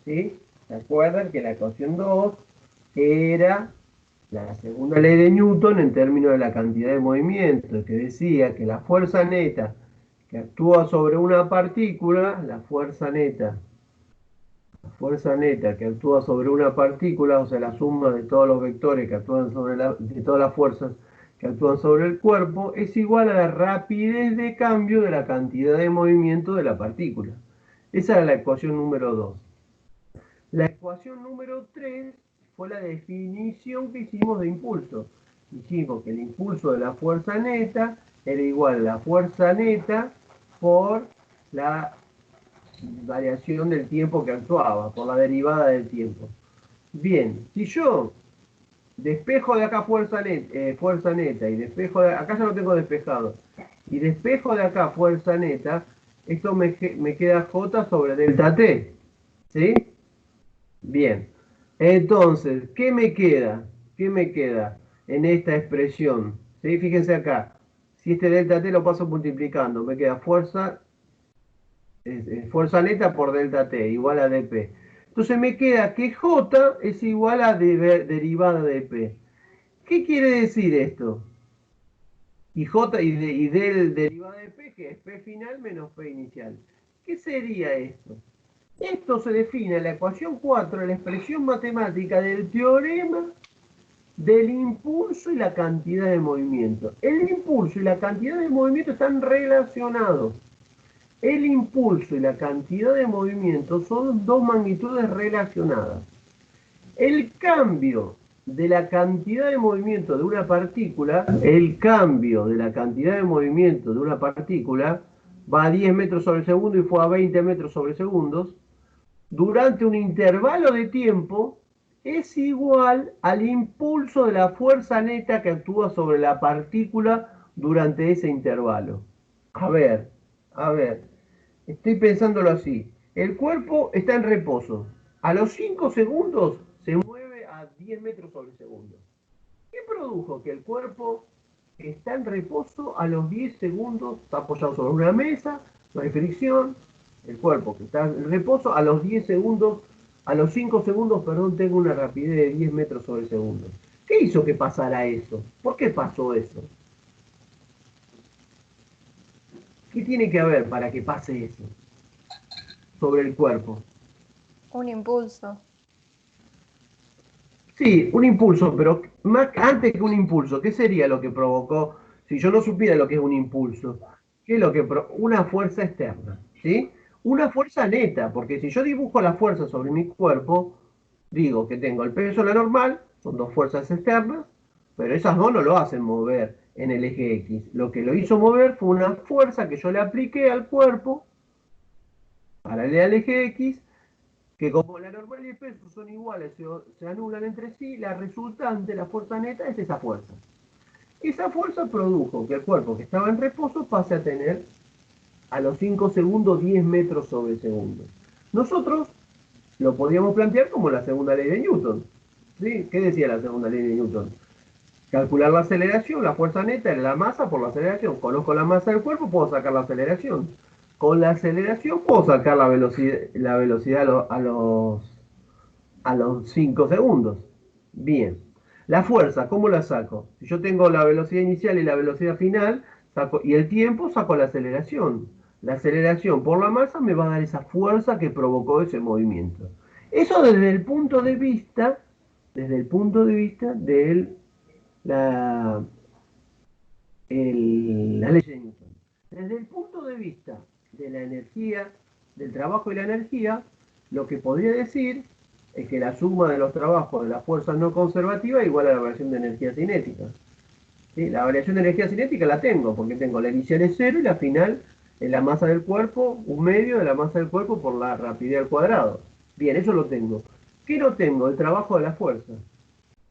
¿sí? ¿Se acuerdan que la ecuación 2 era la segunda ley de Newton en términos de la cantidad de movimiento, que decía que la fuerza neta que actúa sobre una partícula, la fuerza neta que actúa sobre una partícula, o sea, la suma de todos los vectores que actúan sobre de todas las fuerzas que actúan sobre el cuerpo, es igual a la rapidez de cambio de la cantidad de movimiento de la partícula. Esa era la ecuación número 2. La ecuación número 3 fue la definición que hicimos de impulso. Dijimos que el impulso de la fuerza neta era igual a la fuerza neta por la variación del tiempo que actuaba, por la derivada del tiempo. Bien, si yo despejo de acá fuerza neta y despejo de acá ya lo tengo despejado, y despejo de acá fuerza neta, esto me queda J sobre delta T. ¿Sí? Bien. Entonces, ¿qué me queda? ¿Qué me queda en esta expresión? ¿Sí? Fíjense acá. Si este delta T lo paso multiplicando, me queda fuerza neta por delta T, igual a dP. Entonces me queda que J es igual a derivada de P. ¿Qué quiere decir esto? Y J y del derivada de P, que es P final menos P inicial. ¿Qué sería esto? Esto se define en la ecuación 4, en la expresión matemática del teorema del impulso y la cantidad de movimiento. El impulso y la cantidad de movimiento están relacionados. El impulso y la cantidad de movimiento son dos magnitudes relacionadas. El cambio de la cantidad de movimiento de una partícula, va a 10 metros sobre segundo y fue a 20 metros sobre segundos, durante un intervalo de tiempo, es igual al impulso de la fuerza neta que actúa sobre la partícula durante ese intervalo. A ver, estoy pensándolo así. El cuerpo está en reposo. A los 5 segundos se mueve a 10 metros sobre segundo. ¿Qué produjo que el cuerpo que está en reposo a los 10 segundos está apoyado sobre una mesa, no hay fricción? El cuerpo que está en reposo a los 10 segundos, a los 5 segundos, perdón, tengo una rapidez de 10 metros sobre segundo. ¿Qué hizo que pasara eso? ¿Por qué pasó eso? ¿Qué tiene que haber para que pase eso sobre el cuerpo? Un impulso. Sí, un impulso, pero más antes que un impulso, ¿qué sería lo que provocó? Si yo no supiera lo que es un impulso, ¿qué es lo que una fuerza externa, ¿sí? Una fuerza neta, porque si yo dibujo la fuerza sobre mi cuerpo, digo que tengo el peso, la normal, son dos fuerzas externas, pero esas dos no lo hacen mover en el eje X. Lo que lo hizo mover fue una fuerza que yo le apliqué al cuerpo, paralela al eje X, que como la normal y el peso son iguales, se anulan entre sí, la resultante, la fuerza neta, es esa fuerza. Esa fuerza produjo que el cuerpo que estaba en reposo pase a tener a los 5 segundos 10 metros sobre segundo. Nosotros lo podíamos plantear como la segunda ley de Newton. ¿Sí? ¿Qué decía la segunda ley de Newton? Calcular la aceleración, la fuerza neta era la masa por la aceleración. Conozco la masa del cuerpo, puedo sacar la aceleración. Con la aceleración puedo sacar la velocidad a los 5 segundos. Bien. La fuerza, ¿cómo la saco? Si yo tengo la velocidad inicial y la velocidad final, y el tiempo, saco la aceleración. La aceleración por la masa me va a dar esa fuerza que provocó ese movimiento. Eso desde el punto de vista de la, la ley de Newton. Desde el punto de vista de la energía, del trabajo y la energía, lo que podría decir es que la suma de los trabajos de las fuerzas no conservativas es igual a la variación de energía cinética. ¿Sí? La variación de energía cinética la tengo, porque tengo la inicial es cero y la final es la masa del cuerpo, un medio de la masa del cuerpo por la rapidez al cuadrado. Bien, eso lo tengo. ¿Qué no tengo? El trabajo de la fuerza.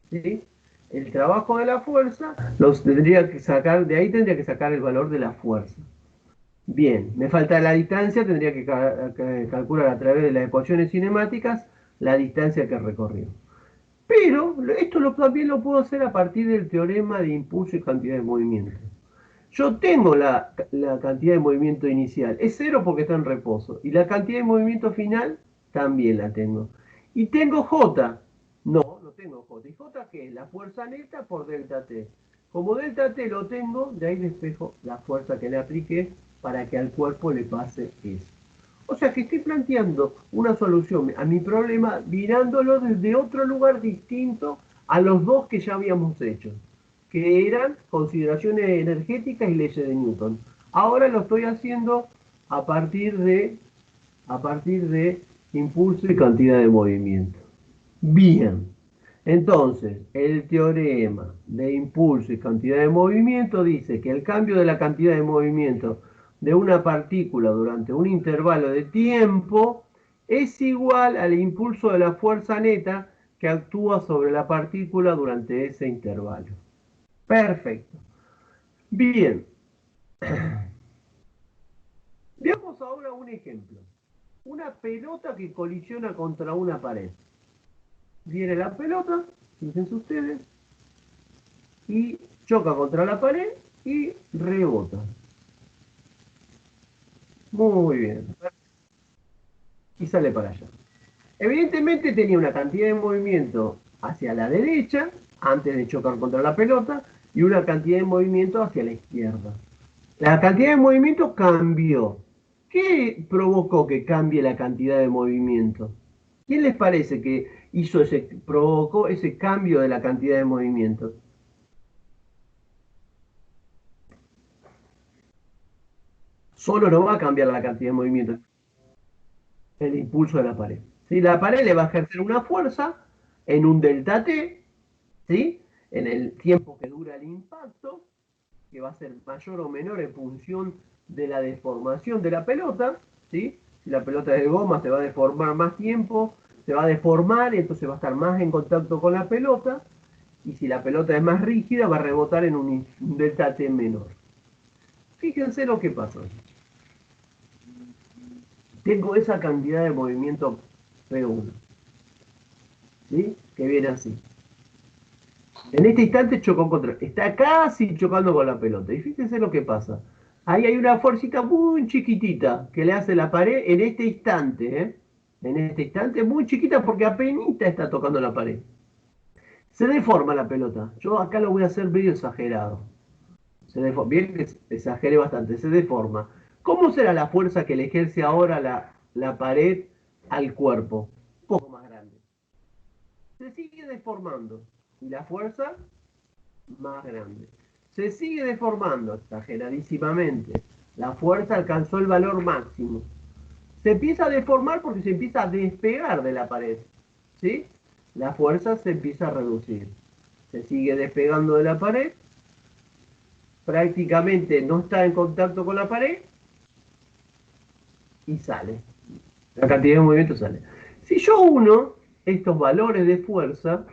¿Sí? El trabajo de la fuerza los tendría que sacar, de ahí tendría que sacar el valor de la fuerza. Bien, me falta la distancia, tendría que calcular a través de las ecuaciones cinemáticas la distancia que recorrió. Pero esto también lo puedo hacer a partir del teorema de impulso y cantidad de movimiento. Yo tengo la cantidad de movimiento inicial, es cero porque está en reposo, y la cantidad de movimiento final también la tengo. Y tengo J, no tengo J. ¿Y J qué es? La fuerza neta por delta T. Como delta T lo tengo, de ahí despejo la fuerza que le apliqué para que al cuerpo le pase eso. O sea que estoy planteando una solución a mi problema mirándolo desde otro lugar distinto a los dos que ya habíamos hecho, que eran consideraciones energéticas y leyes de Newton. Ahora lo estoy haciendo a partir de impulso y cantidad de movimiento. Bien, entonces el teorema de impulso y cantidad de movimiento dice que el cambio de la cantidad de movimiento de una partícula durante un intervalo de tiempo es igual al impulso de la fuerza neta que actúa sobre la partícula durante ese intervalo. Perfecto. Bien. Veamos ahora un ejemplo. Una pelota que colisiona contra una pared. Viene la pelota, fíjense ustedes, y choca contra la pared y rebota. Muy bien. Y sale para allá. Evidentemente tenía una cantidad de movimiento hacia la derecha, antes de chocar contra la pelota, y una cantidad de movimiento hacia la izquierda. La cantidad de movimiento cambió. ¿Qué provocó que cambie la cantidad de movimiento? ¿Quién les parece que provocó ese cambio de la cantidad de movimiento? Solo no va a cambiar la cantidad de movimiento, el impulso de la pared. ¿Sí? La pared le va a ejercer una fuerza en un delta T, ¿sí? En el tiempo que dura el impacto, que va a ser mayor o menor en función de la deformación de la pelota, ¿sí? Si la pelota es de goma se va a deformar más tiempo, se va a deformar y entonces va a estar más en contacto con la pelota, y si la pelota es más rígida va a rebotar en un delta T menor. Fíjense lo que pasa. Tengo esa cantidad de movimiento P1, ¿sí? Que viene así. En este instante chocó contra, está casi chocando con la pelota. Y fíjense lo que pasa. Ahí hay una fuercita muy chiquitita que le hace la pared en este instante, ¿eh? En este instante muy chiquita porque apenas está tocando la pared. Se deforma la pelota. Yo acá lo voy a hacer medio exagerado. Bien que exageré bastante, se deforma. ¿Cómo será la fuerza que le ejerce ahora la pared al cuerpo? Un poco más grande. Se sigue deformando. Y la fuerza más grande. Se sigue deformando exageradísimamente. La fuerza alcanzó el valor máximo. Se empieza a deformar porque se empieza a despegar de la pared. ¿Sí? La fuerza se empieza a reducir. Se sigue despegando de la pared. Prácticamente no está en contacto con la pared. Y sale. La cantidad de movimiento sale. Si yo uno estos valores de fuerza,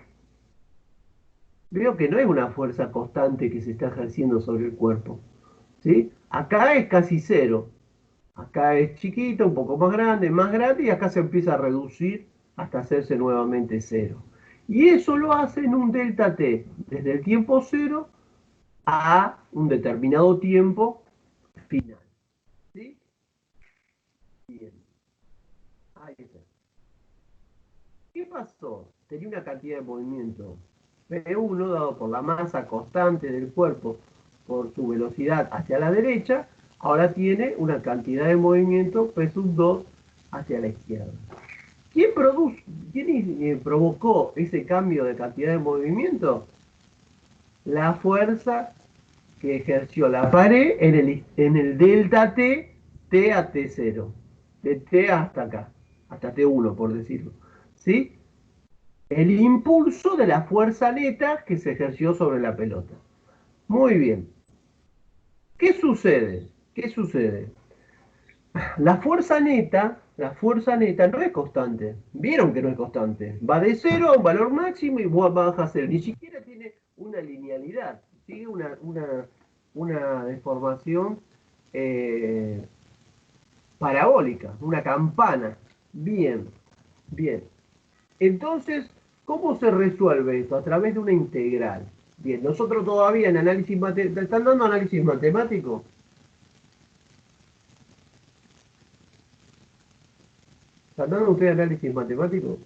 veo que no es una fuerza constante que se está ejerciendo sobre el cuerpo. ¿Sí? Acá es casi cero. Acá es chiquito, un poco más grande, y acá se empieza a reducir hasta hacerse nuevamente cero. Y eso lo hace en un delta t, desde el tiempo cero a un determinado tiempo final. ¿Sí? Bien. Ahí está. ¿Qué pasó? Tenía una cantidad de movimiento P1 dado por la masa constante del cuerpo por su velocidad hacia la derecha, ahora tiene una cantidad de movimiento P sub 2 hacia la izquierda. ¿Quién provocó ese cambio de cantidad de movimiento? La fuerza que ejerció la pared en el delta T, T a T0, de T hasta acá, hasta T1 por decirlo. ¿Sí? El impulso de la fuerza neta que se ejerció sobre la pelota. Muy bien. ¿Qué sucede? ¿Qué sucede? La fuerza neta no es constante. Vieron que no es constante. Va de 0 a un valor máximo y baja a 0. Ni siquiera tiene una linealidad. Sigue una deformación parabólica, una campana. Bien, bien. Entonces, ¿cómo se resuelve esto? A través de una integral. Bien, nosotros todavía en análisis matemático, ¿están dando análisis matemático? ¿Están dando ustedes análisis matemático?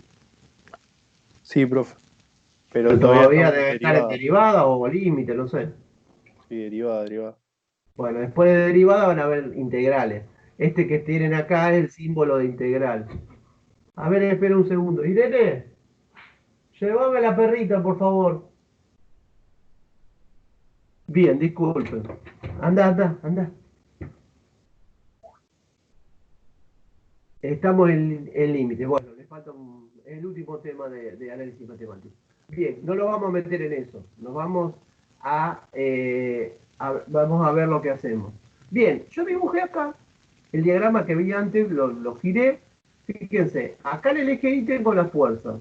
Sí, profe. Pero Pero todavía todavía estamos en debe estar en derivada. derivada o límite, no sé. Sí, derivada, derivada. Bueno, después de derivada van a haber integrales. Este que tienen acá es el símbolo de integral. A ver, espera un segundo. Irene, llévame la perrita, por favor. Bien, disculpen. Anda, anda, anda. Estamos en límite. Bueno, le falta el último tema de análisis matemático. Bien, no lo vamos a meter en eso. Nos vamos vamos a ver lo que hacemos. Bien, yo dibujé acá el diagrama que vi antes, lo giré. Fíjense, acá en el eje Y tengo la fuerza.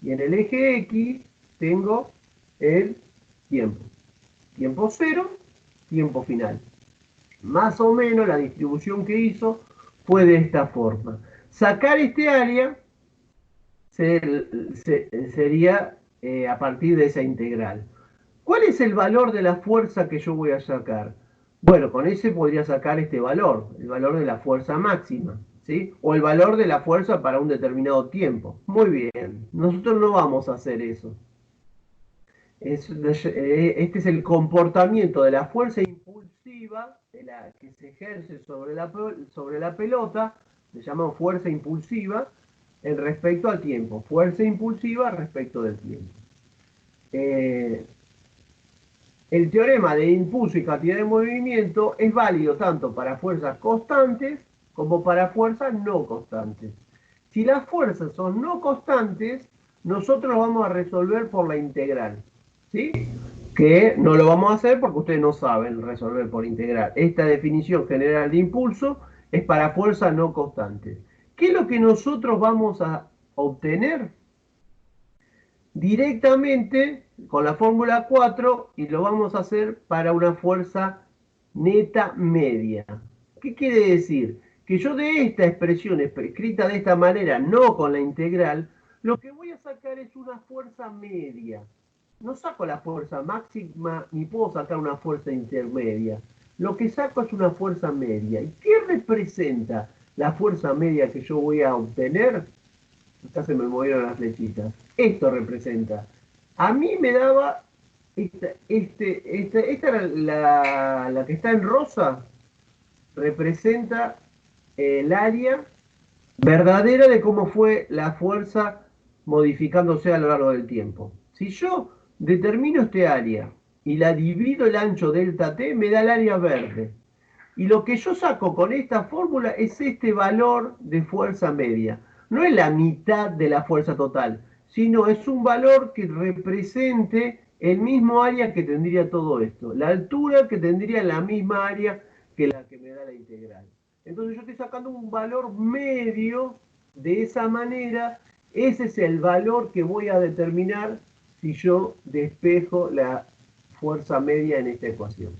Y en el eje X tengo el tiempo. Tiempo cero, tiempo final. Más o menos la distribución que hizo fue de esta forma. Sacar este área sería a partir de esa integral. ¿Cuál es el valor de la fuerza que yo voy a sacar? Bueno, con ese podría sacar este valor, el valor de la fuerza máxima, ¿sí? O el valor de la fuerza para un determinado tiempo. Muy bien, nosotros no vamos a hacer eso. Este es el comportamiento de la fuerza impulsiva que se ejerce sobre la pelota, le llamamos fuerza impulsiva, en respecto al tiempo. Fuerza impulsiva respecto del tiempo. El teorema de impulso y cantidad de movimiento es válido tanto para fuerzas constantes como para fuerzas no constantes. Si las fuerzas son no constantes, nosotros lo vamos a resolver por la integral. ¿Sí? Que no lo vamos a hacer porque ustedes no saben resolver por integral. Esta definición general de impulso es para fuerzas no constantes. ¿Qué es lo que nosotros vamos a obtener? Directamente con la fórmula 4 y lo vamos a hacer para una fuerza neta media. ¿Qué quiere decir? Que yo de esta expresión escrita de esta manera, no con la integral, lo que voy a sacar es una fuerza media. No saco la fuerza máxima ni puedo sacar una fuerza intermedia. Lo que saco es una fuerza media. ¿Y qué representa la fuerza media que yo voy a obtener? Acá se me movieron las flechitas. Esto representa A mí me daba, esta era la que está en rosa, representa el área verdadera de cómo fue la fuerza modificándose a lo largo del tiempo. Si yo determino este área y la divido el ancho delta t, me da el área verde. Y lo que yo saco con esta fórmula es este valor de fuerza media. No es la mitad de la fuerza total, sino es un valor que represente el mismo área que tendría todo esto. La altura que tendría la misma área que la que me da la integral. Entonces yo estoy sacando un valor medio de esa manera. Ese es el valor que voy a determinar si yo despejo la fuerza media en esta ecuación.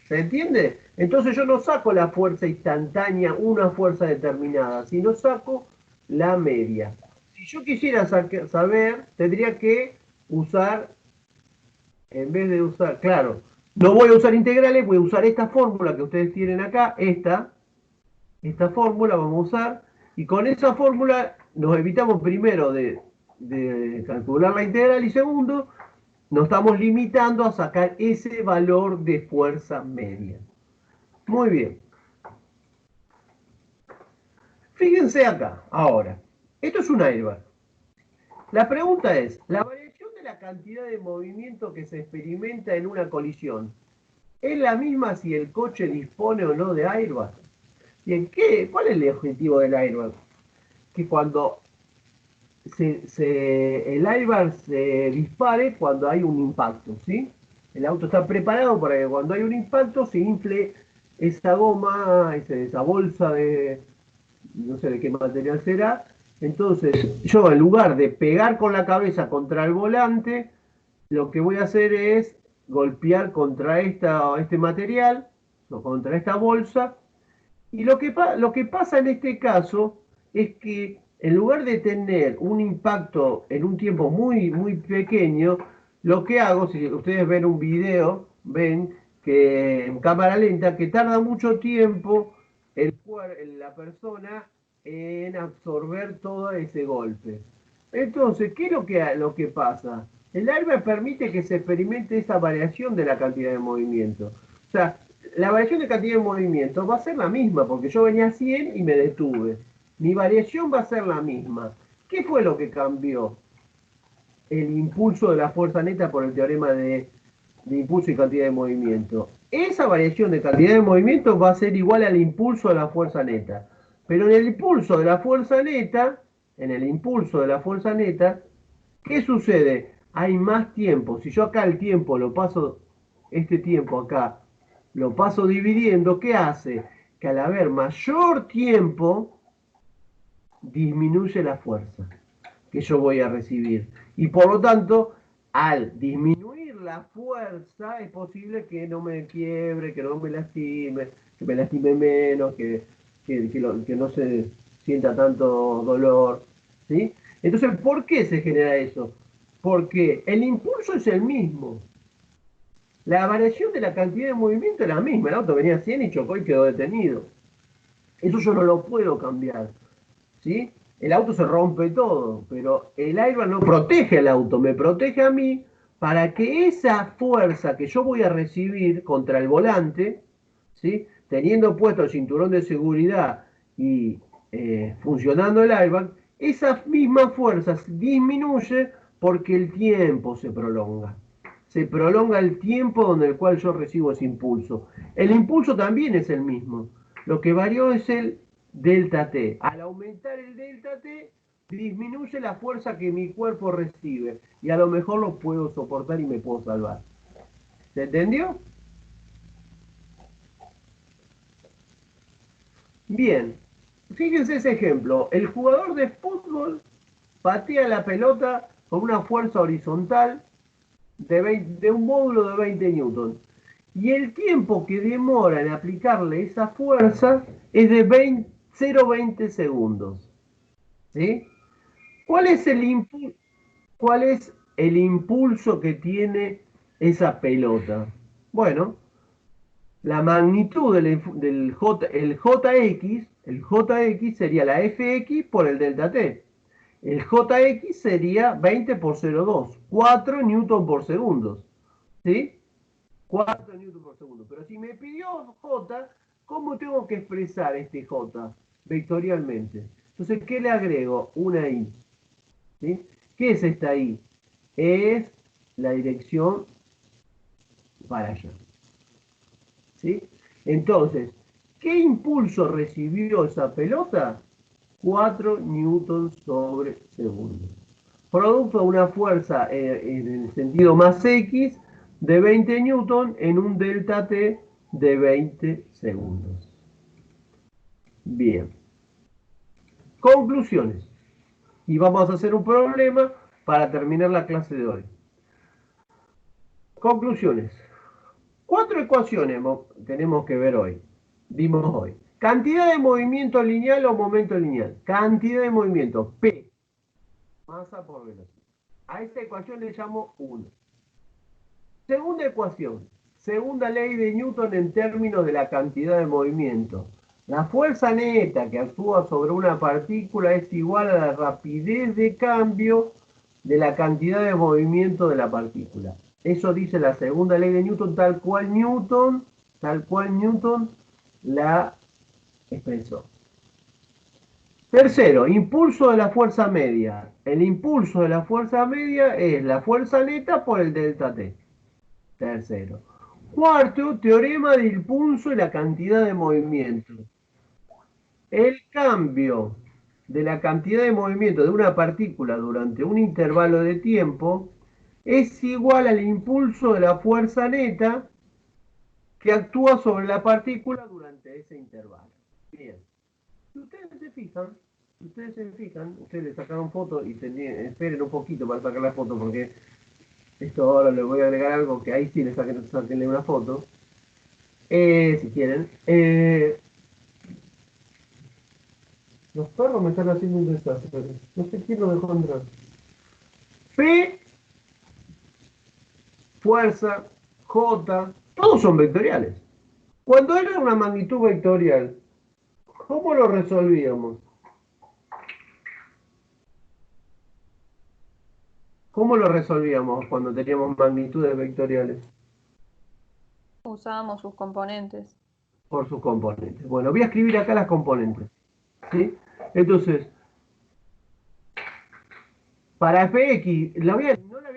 ¿Se entiende? Entonces yo no saco la fuerza instantánea, una fuerza determinada, sino saco la media. Si yo quisiera saber, tendría que usar, en vez de usar, claro, no voy a usar integrales, voy a usar esta fórmula que ustedes tienen acá, esta fórmula vamos a usar, y con esa fórmula nos evitamos primero de calcular la integral y segundo, nos estamos limitando a sacar ese valor de fuerza media. Muy bien. Fíjense acá, ahora. Esto es un airbag. La pregunta es, ¿la variación de la cantidad de movimiento que se experimenta en una colisión es la misma si el coche dispone o no de airbag? Bien, ¿cuál es el objetivo del airbag? Que cuando el airbag se dispare cuando hay un impacto, ¿sí? El auto está preparado para que cuando hay un impacto se infle esa goma, esa bolsa de, no sé de qué material será. Entonces, yo en lugar de pegar con la cabeza contra el volante, lo que voy a hacer es golpear contra este material, o contra esta bolsa. Y lo que pasa en este caso es que en lugar de tener un impacto en un tiempo muy, muy pequeño, lo que hago, si ustedes ven un video, ven que en cámara lenta, que tarda mucho tiempo la persona en absorber todo ese golpe. Entonces, ¿qué es lo que pasa? El airbag permite que se experimente esa variación de la cantidad de movimiento. O sea, la variación de cantidad de movimiento va a ser la misma, porque yo venía a 100 y me detuve. Mi variación va a ser la misma. ¿Qué fue lo que cambió? El impulso de la fuerza neta por el teorema de impulso y cantidad de movimiento. Esa variación de cantidad de movimiento va a ser igual al impulso de la fuerza neta. Pero en el impulso de la fuerza neta, ¿qué sucede? Hay más tiempo. Si yo acá el tiempo lo paso, este tiempo acá, lo paso dividiendo, ¿qué hace? Que al haber mayor tiempo, disminuye la fuerza que yo voy a recibir. Y por lo tanto, al disminuir la fuerza, es posible que no me quiebre, que no me lastime, que me lastime menos, que no se sienta tanto dolor. ¿Sí? Entonces, ¿por qué se genera eso? Porque el impulso es el mismo. La variación de la cantidad de movimiento es la misma. El auto venía a 100 y chocó y quedó detenido. Eso yo no lo puedo cambiar. ¿Sí? El auto se rompe todo, pero el airbag no protege al auto, me protege a mí para que esa fuerza que yo voy a recibir contra el volante, ¿sí? Teniendo puesto el cinturón de seguridad y funcionando el airbag, esa misma fuerza disminuye porque el tiempo se prolonga. Se prolonga el tiempo en el cual yo recibo ese impulso. El impulso también es el mismo. Lo que varió es el delta T. Al aumentar el delta T, disminuye la fuerza que mi cuerpo recibe. Y a lo mejor lo puedo soportar y me puedo salvar. ¿Se entendió? Bien. Fíjense ese ejemplo. El jugador de fútbol patea la pelota con una fuerza horizontal de un módulo de 20 newton. Y el tiempo que demora en aplicarle esa fuerza es de 0,20 segundos. ¿Sí? ¿Cuál es el impulso que tiene esa pelota? Bueno, la magnitud del JX sería la Fx por el delta T. El Jx sería 20 por 0,2, 4 newton por segundo. ¿Sí? 4 newton por segundo. Pero si me pidió J, ¿cómo tengo que expresar este J vectorialmente? Entonces, ¿qué le agrego? Una I. ¿Sí? ¿Qué es esta I? Es la dirección para allá. ¿Sí? Entonces, ¿qué impulso recibió esa pelota? 4 newtons sobre segundo. Producto de una fuerza en el sentido más X de 20 newton en un delta T de 20 segundos. Bien. Conclusiones. Y vamos a hacer un problema para terminar la clase de hoy. Conclusiones. 4 ecuaciones tenemos que ver hoy. Vimos hoy. Cantidad de movimiento lineal o momento lineal. Cantidad de movimiento. P. Masa por velocidad. A esta ecuación le llamo 1. Segunda ecuación. Segunda ley de Newton en términos de la cantidad de movimiento. La fuerza neta que actúa sobre una partícula es igual a la rapidez de cambio de la cantidad de movimiento de la partícula. Eso dice la segunda ley de Newton, tal cual Newton la expresó. Tercero, impulso de la fuerza media. El impulso de la fuerza media es la fuerza neta por el delta T. Tercero. Cuarto, teorema del impulso y la cantidad de movimiento. El cambio de la cantidad de movimiento de una partícula durante un intervalo de tiempo es igual al impulso de la fuerza neta que actúa sobre la partícula durante ese intervalo. Bien. Si ustedes se fijan, ustedes le sacaron foto y esperen un poquito para sacar la foto porque esto ahora le voy a agregar algo que ahí sí le saquenle una foto. Si quieren. Los perros me están haciendo un desastre. No sé quién lo dejó entrar. P, fuerza, J, todos son vectoriales. Cuando era una magnitud vectorial, ¿cómo lo resolvíamos? ¿Cómo lo resolvíamos cuando teníamos magnitudes vectoriales? Usábamos sus componentes. Por sus componentes. Bueno, voy a escribir acá las componentes. ¿Sí? Entonces, para Fx, no la voy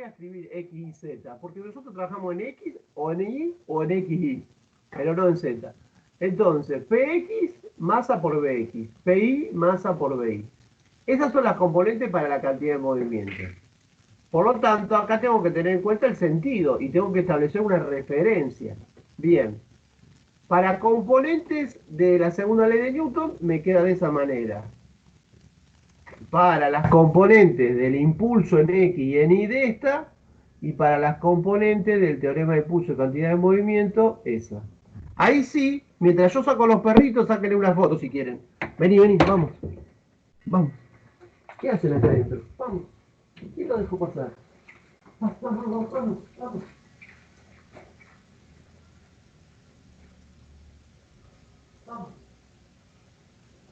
a escribir X y Z, porque nosotros trabajamos en X, o en Y, o en XY, pero no en Z. Entonces, Px, masa por Bx, Pi, masa por Bi. Esas son las componentes para la cantidad de movimiento. Por lo tanto, acá tengo que tener en cuenta el sentido y tengo que establecer una referencia. Bien. Para componentes de la segunda ley de Newton me queda de esa manera. Para las componentes del impulso en X y en Y de esta, y para las componentes del teorema de impulso y cantidad de movimiento, esa. Ahí sí, mientras yo saco los perritos, sáquenle una foto si quieren. Vení, vamos. Vamos. ¿Qué hacen acá adentro? Vamos. ¿Quién lo dejó pasar? Vamos.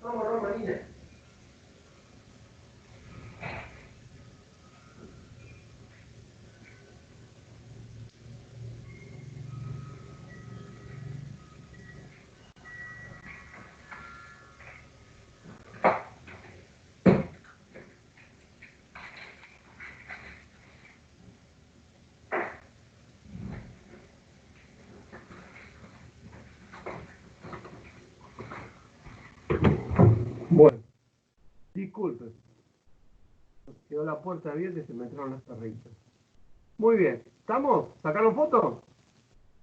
Vamos, Romanina. Bueno, disculpen. Quedó la puerta abierta y se me entraron las perritas. Muy bien, ¿estamos? ¿Sacaron fotos?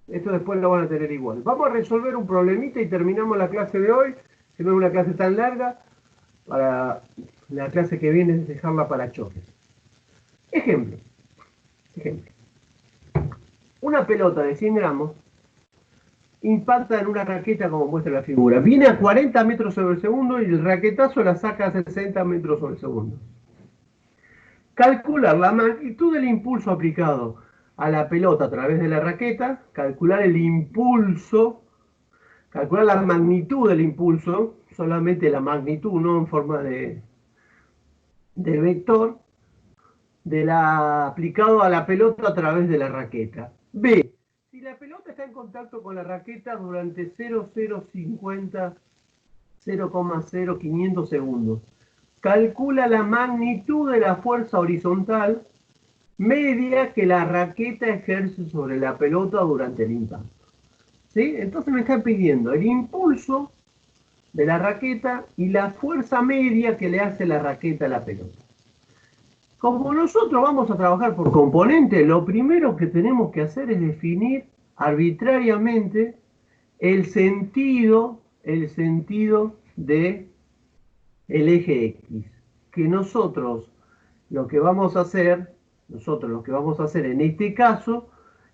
Esto después lo van a tener igual. Vamos a resolver un problemita y terminamos la clase de hoy, que no es una clase tan larga. Para la clase que viene es dejarla para choques. Ejemplo. Una pelota de 100 gramos impacta en una raqueta como muestra la figura. Viene a 40 metros sobre segundo y el raquetazo la saca a 60 metros sobre segundo. Calcular la magnitud del impulso aplicado a la pelota a través de la raqueta, calcular el impulso, calcular la magnitud del impulso, solamente la magnitud, no en forma de de vector aplicado a la pelota a través de la raqueta. B, si la pelota está en contacto con la raqueta durante 0,050, 0,0500 segundos, calcula la magnitud de la fuerza horizontal media que la raqueta ejerce sobre la pelota durante el impacto. ¿Sí? Entonces me está pidiendo el impulso de la raqueta y la fuerza media que le hace la raqueta a la pelota. Como nosotros vamos a trabajar por componentes, lo primero que tenemos que hacer es definir arbitrariamente el sentido de el eje X. Que nosotros lo que vamos a hacer en este caso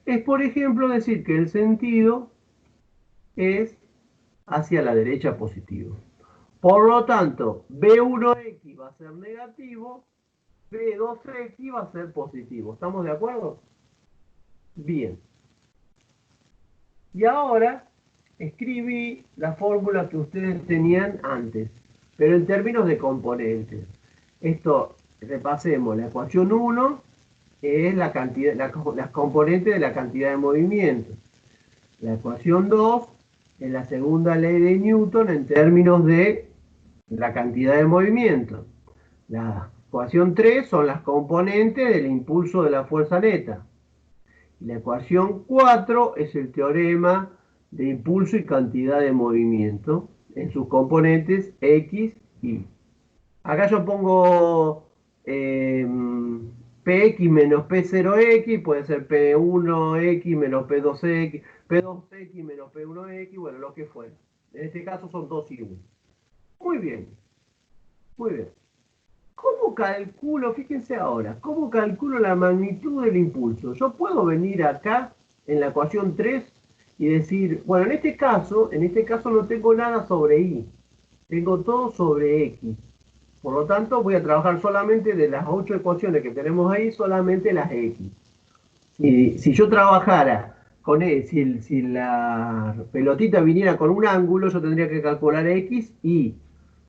es, por ejemplo, decir que el sentido es hacia la derecha positivo. Por lo tanto, B1X va a ser negativo, B2X va a ser positivo. ¿Estamos de acuerdo? Bien. Y ahora escribí la fórmula que ustedes tenían antes, pero en términos de componentes. Esto, repasemos, la ecuación 1 es la cantidad, las componentes de la cantidad de movimiento. La ecuación 2 es la segunda ley de Newton en términos de la cantidad de movimiento. La ecuación 3 son las componentes del impulso de la fuerza neta. Y la ecuación 4 es el teorema de impulso y cantidad de movimiento en sus componentes X y. Acá yo pongo Px menos P0x, puede ser P1x menos P2x, P2x menos P1x, bueno, lo que fuera. En este caso son 2 y 1. Muy bien, muy bien. ¿Cómo calculo, fíjense ahora, cómo calculo la magnitud del impulso? Yo puedo venir acá en la ecuación 3 y decir, bueno, en este caso no tengo nada sobre y, tengo todo sobre x. Por lo tanto, voy a trabajar solamente de las 8 ecuaciones que tenemos ahí, solamente las x. Si yo trabajara con si la pelotita viniera con un ángulo, yo tendría que calcular x y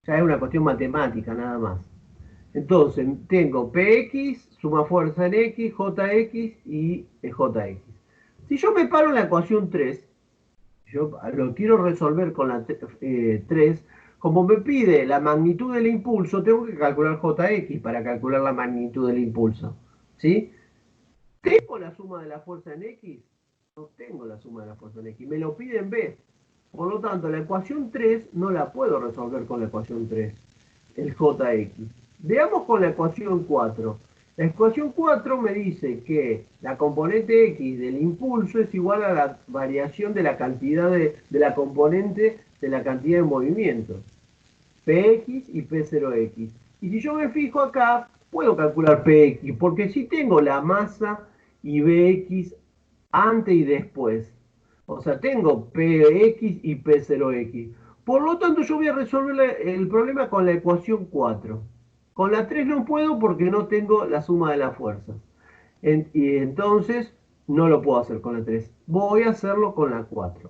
ya es una cuestión matemática nada más. Entonces, tengo Px, suma fuerza en X, Jx y Jx. Si yo me paro en la ecuación 3, yo lo quiero resolver con la 3, como me pide la magnitud del impulso, tengo que calcular Jx para calcular la magnitud del impulso. ¿Sí? ¿Tengo la suma de la fuerza en X? No tengo la suma de la fuerza en X, me lo pide en B. Por lo tanto, la ecuación 3 no la puedo resolver con la ecuación 3, el Jx. Veamos con la ecuación 4. La ecuación 4 me dice que la componente X del impulso es igual a la variación de la cantidad de la componente de la cantidad de movimiento. Px y P0x. Y si yo me fijo acá, puedo calcular Px, porque si tengo la masa y Bx antes y después. O sea, tengo Px y P0x. Por lo tanto, yo voy a resolver el problema con la ecuación 4. Con la 3 no puedo porque no tengo la suma de las fuerzas. Y entonces no lo puedo hacer con la 3. Voy a hacerlo con la 4.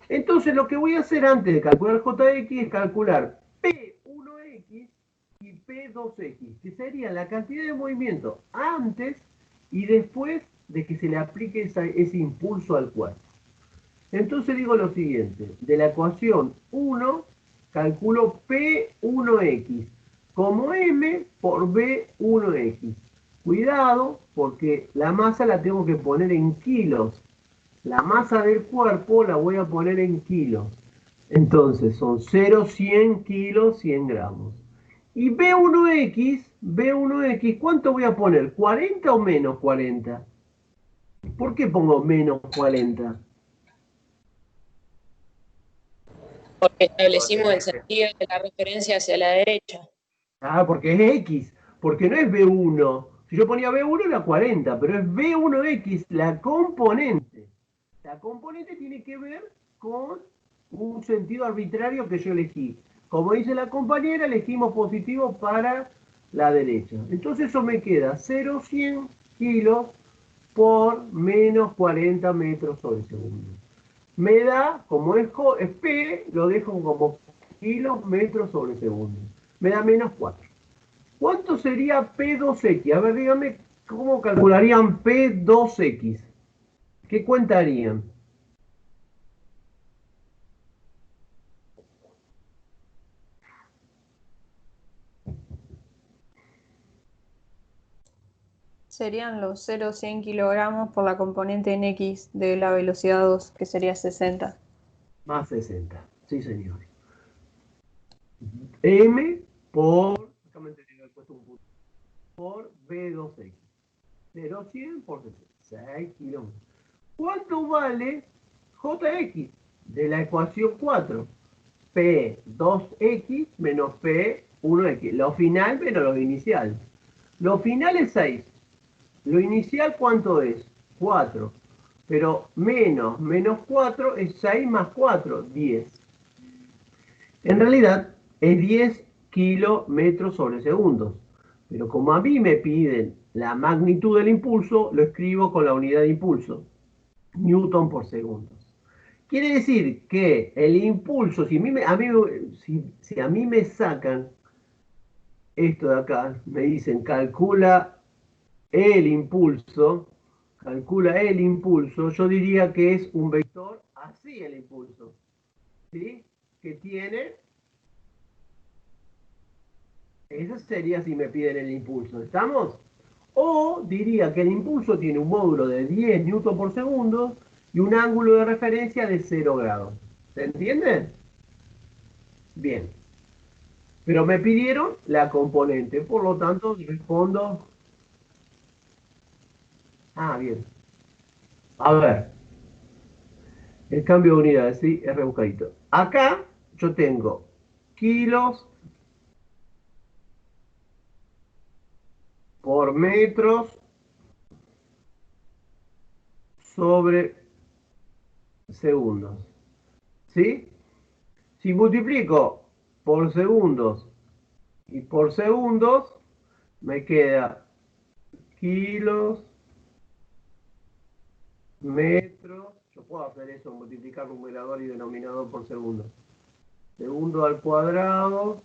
Entonces lo que voy a hacer antes de calcular Jx es calcular P1x y P2x, que sería la cantidad de movimiento antes y después de que se le aplique ese impulso al cuerpo. Entonces digo lo siguiente, de la ecuación 1 calculo P1x como M por B1x. Cuidado, porque la masa la tengo que poner en kilos. La masa del cuerpo la voy a poner en kilos. Entonces son 0,100 kilos, 100 gramos. Y B1x, ¿cuánto voy a poner? ¿40 o menos 40? ¿Por qué pongo menos 40? Porque establecimos el sentido de la referencia hacia la derecha. Ah, porque es X, porque no es B1. Si yo ponía B1 era 40, pero es B1X, la componente. La componente tiene que ver con un sentido arbitrario que yo elegí. Como dice la compañera, elegimos positivo para la derecha. Entonces eso me queda 0,100 kilos por menos 40 metros sobre segundo. Me da, como es P, lo dejo como kilos metros sobre segundo. Me da menos 4. ¿Cuánto sería P2X? A ver, dígame, ¿cómo calcularían P2X? ¿Qué cuenta harían? Serían los 0,100 kilogramos por la componente en X de la velocidad 2, que sería 60. Más 60. Sí, señor. M por, déjame entender, he puesto un punto, por B2X. 0,100 por 60. 6 kilómetros. ¿Cuánto vale JX de la ecuación 4? P2X menos P1X. Lo final menos lo inicial. Lo final es 6. Lo inicial, ¿cuánto es? 4. Pero menos 4 es 6 más 4, 10. En realidad es 10 kilómetros sobre segundos. Pero como a mí me piden la magnitud del impulso, lo escribo con la unidad de impulso. Newton por segundo. Quiere decir que el impulso, si a mí me sacan esto de acá, me dicen calcula el impulso, yo diría que es un vector así el impulso, ¿sí? Que tiene, esa sería si me piden el impulso, ¿estamos? O diría que el impulso tiene un módulo de 10 newton por segundo y un ángulo de referencia de 0 grados. ¿Se entiende? Bien. Pero me pidieron la componente, por lo tanto respondo. Ah, bien. A ver, el cambio de unidades, ¿sí? Es rebuscadito. Acá yo tengo kilos por metros sobre segundos. ¿Sí? Si multiplico por segundos y por segundos, me queda kilos, metros. Yo puedo hacer eso, multiplicar numerador y denominador por segundo. Segundo al cuadrado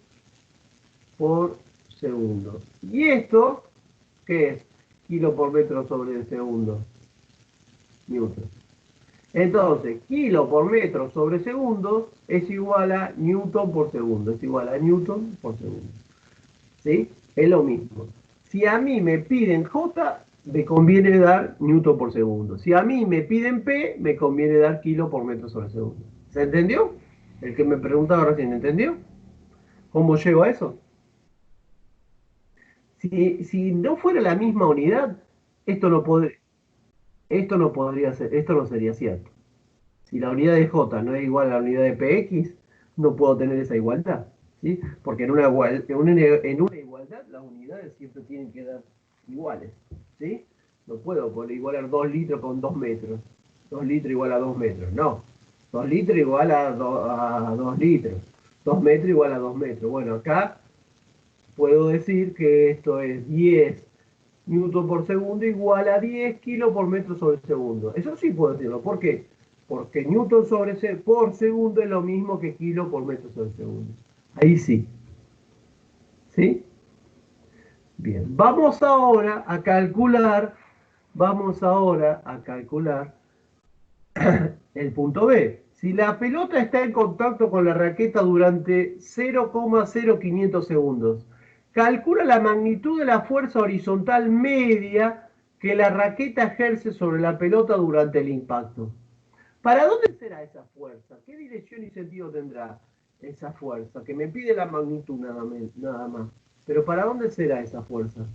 por segundo. ¿Y esto qué es? Kilo por metro sobre segundo. Newton. Entonces, kilo por metro sobre segundo es igual a newton por segundo. Es igual a newton por segundo. ¿Sí? Es lo mismo. Si a mí me piden J, me conviene dar newton por segundo. Si a mí me piden P, me conviene dar kilo por metro sobre segundo. ¿Se entendió? El que me preguntaba recién, ¿entendió? ¿Cómo llego a eso? Si no fuera la misma unidad, esto no podría ser, esto no sería cierto. Si la unidad de J no es igual a la unidad de PX, no puedo tener esa igualdad, ¿sí? Porque en una igualdad las unidades siempre tienen que dar iguales, ¿sí? No puedo igualar 2 litros con 2 metros. 2 litros igual a 2 metros, no. 2 litros igual a 2 litros. 2 metros igual a 2 metros. Bueno, acá puedo decir que esto es 10 newton por segundo igual a 10 kilos por metro sobre segundo. Eso sí puedo decirlo. ¿Por qué? Porque newton por segundo es lo mismo que kilo por metro sobre segundo. Ahí sí. ¿Sí? Bien. Vamos ahora a calcular el punto B. Si la pelota está en contacto con la raqueta durante 0,0500 segundos, calcula la magnitud de la fuerza horizontal media que la raqueta ejerce sobre la pelota durante el impacto. ¿Para dónde será esa fuerza? ¿Qué dirección y sentido tendrá esa fuerza? Que me pide la magnitud nada más. Pero ¿para dónde será esa fuerza?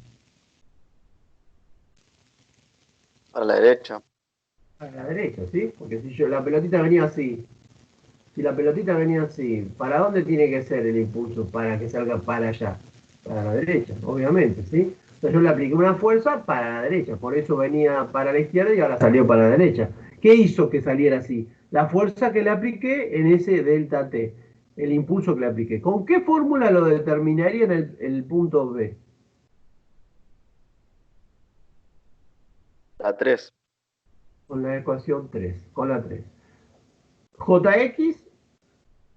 Para la derecha. A la derecha, ¿sí? Porque si la pelotita venía así, ¿para dónde tiene que ser el impulso para que salga para allá? Para la derecha, obviamente, ¿sí? Entonces yo le apliqué una fuerza para la derecha, por eso venía para la izquierda y ahora salió para la derecha. ¿Qué hizo que saliera así? La fuerza que le apliqué en ese delta T, el impulso que le apliqué. ¿Con qué fórmula lo determinaría en el punto B? La 3. Con la ecuación 3, con la 3. Jx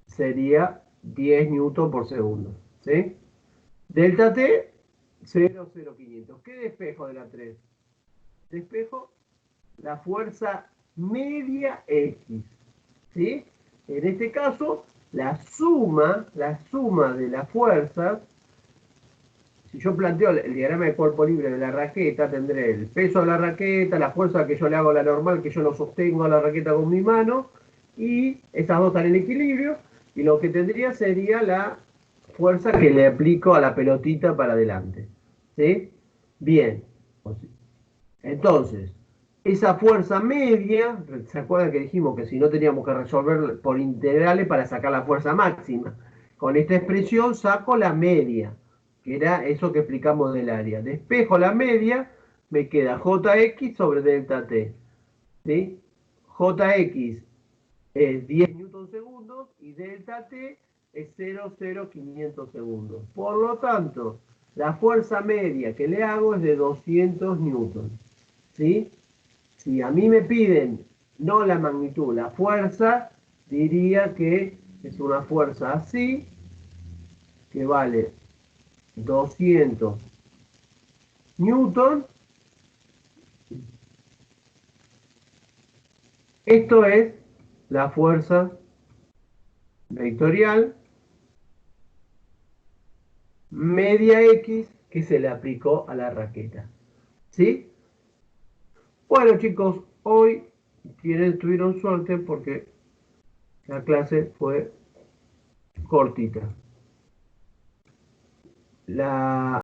sería 10 newton por segundo, ¿sí? Delta T 0,0500. ¿Qué despejo de la 3? Despejo la fuerza media X. ¿Sí? En este caso, la suma de las fuerzas, si yo planteo el diagrama de cuerpo libre de la raqueta, tendré el peso de la raqueta, la fuerza que yo le hago a la normal, que yo lo sostengo a la raqueta con mi mano, y esas dos están en equilibrio, y lo que tendría sería la fuerza que le aplico a la pelotita para adelante. ¿Sí? Bien. Entonces, esa fuerza media, ¿se acuerdan que dijimos que si no teníamos que resolver por integrales para sacar la fuerza máxima? Con esta expresión saco la media, que era eso que explicamos del área. Despejo la media, me queda Jx sobre delta T. ¿Sí? Jx es 10 newton segundos y delta T es 0,0500 segundos. Por lo tanto, la fuerza media que le hago es de 200 newton. ¿Sí? Si a mí me piden no la magnitud, la fuerza, diría que es una fuerza así, que vale 200 newton. Esto es la fuerza vectorial media X que se le aplicó a la raqueta. ¿Sí? Bueno, chicos, hoy tuvieron suerte porque la clase fue cortita.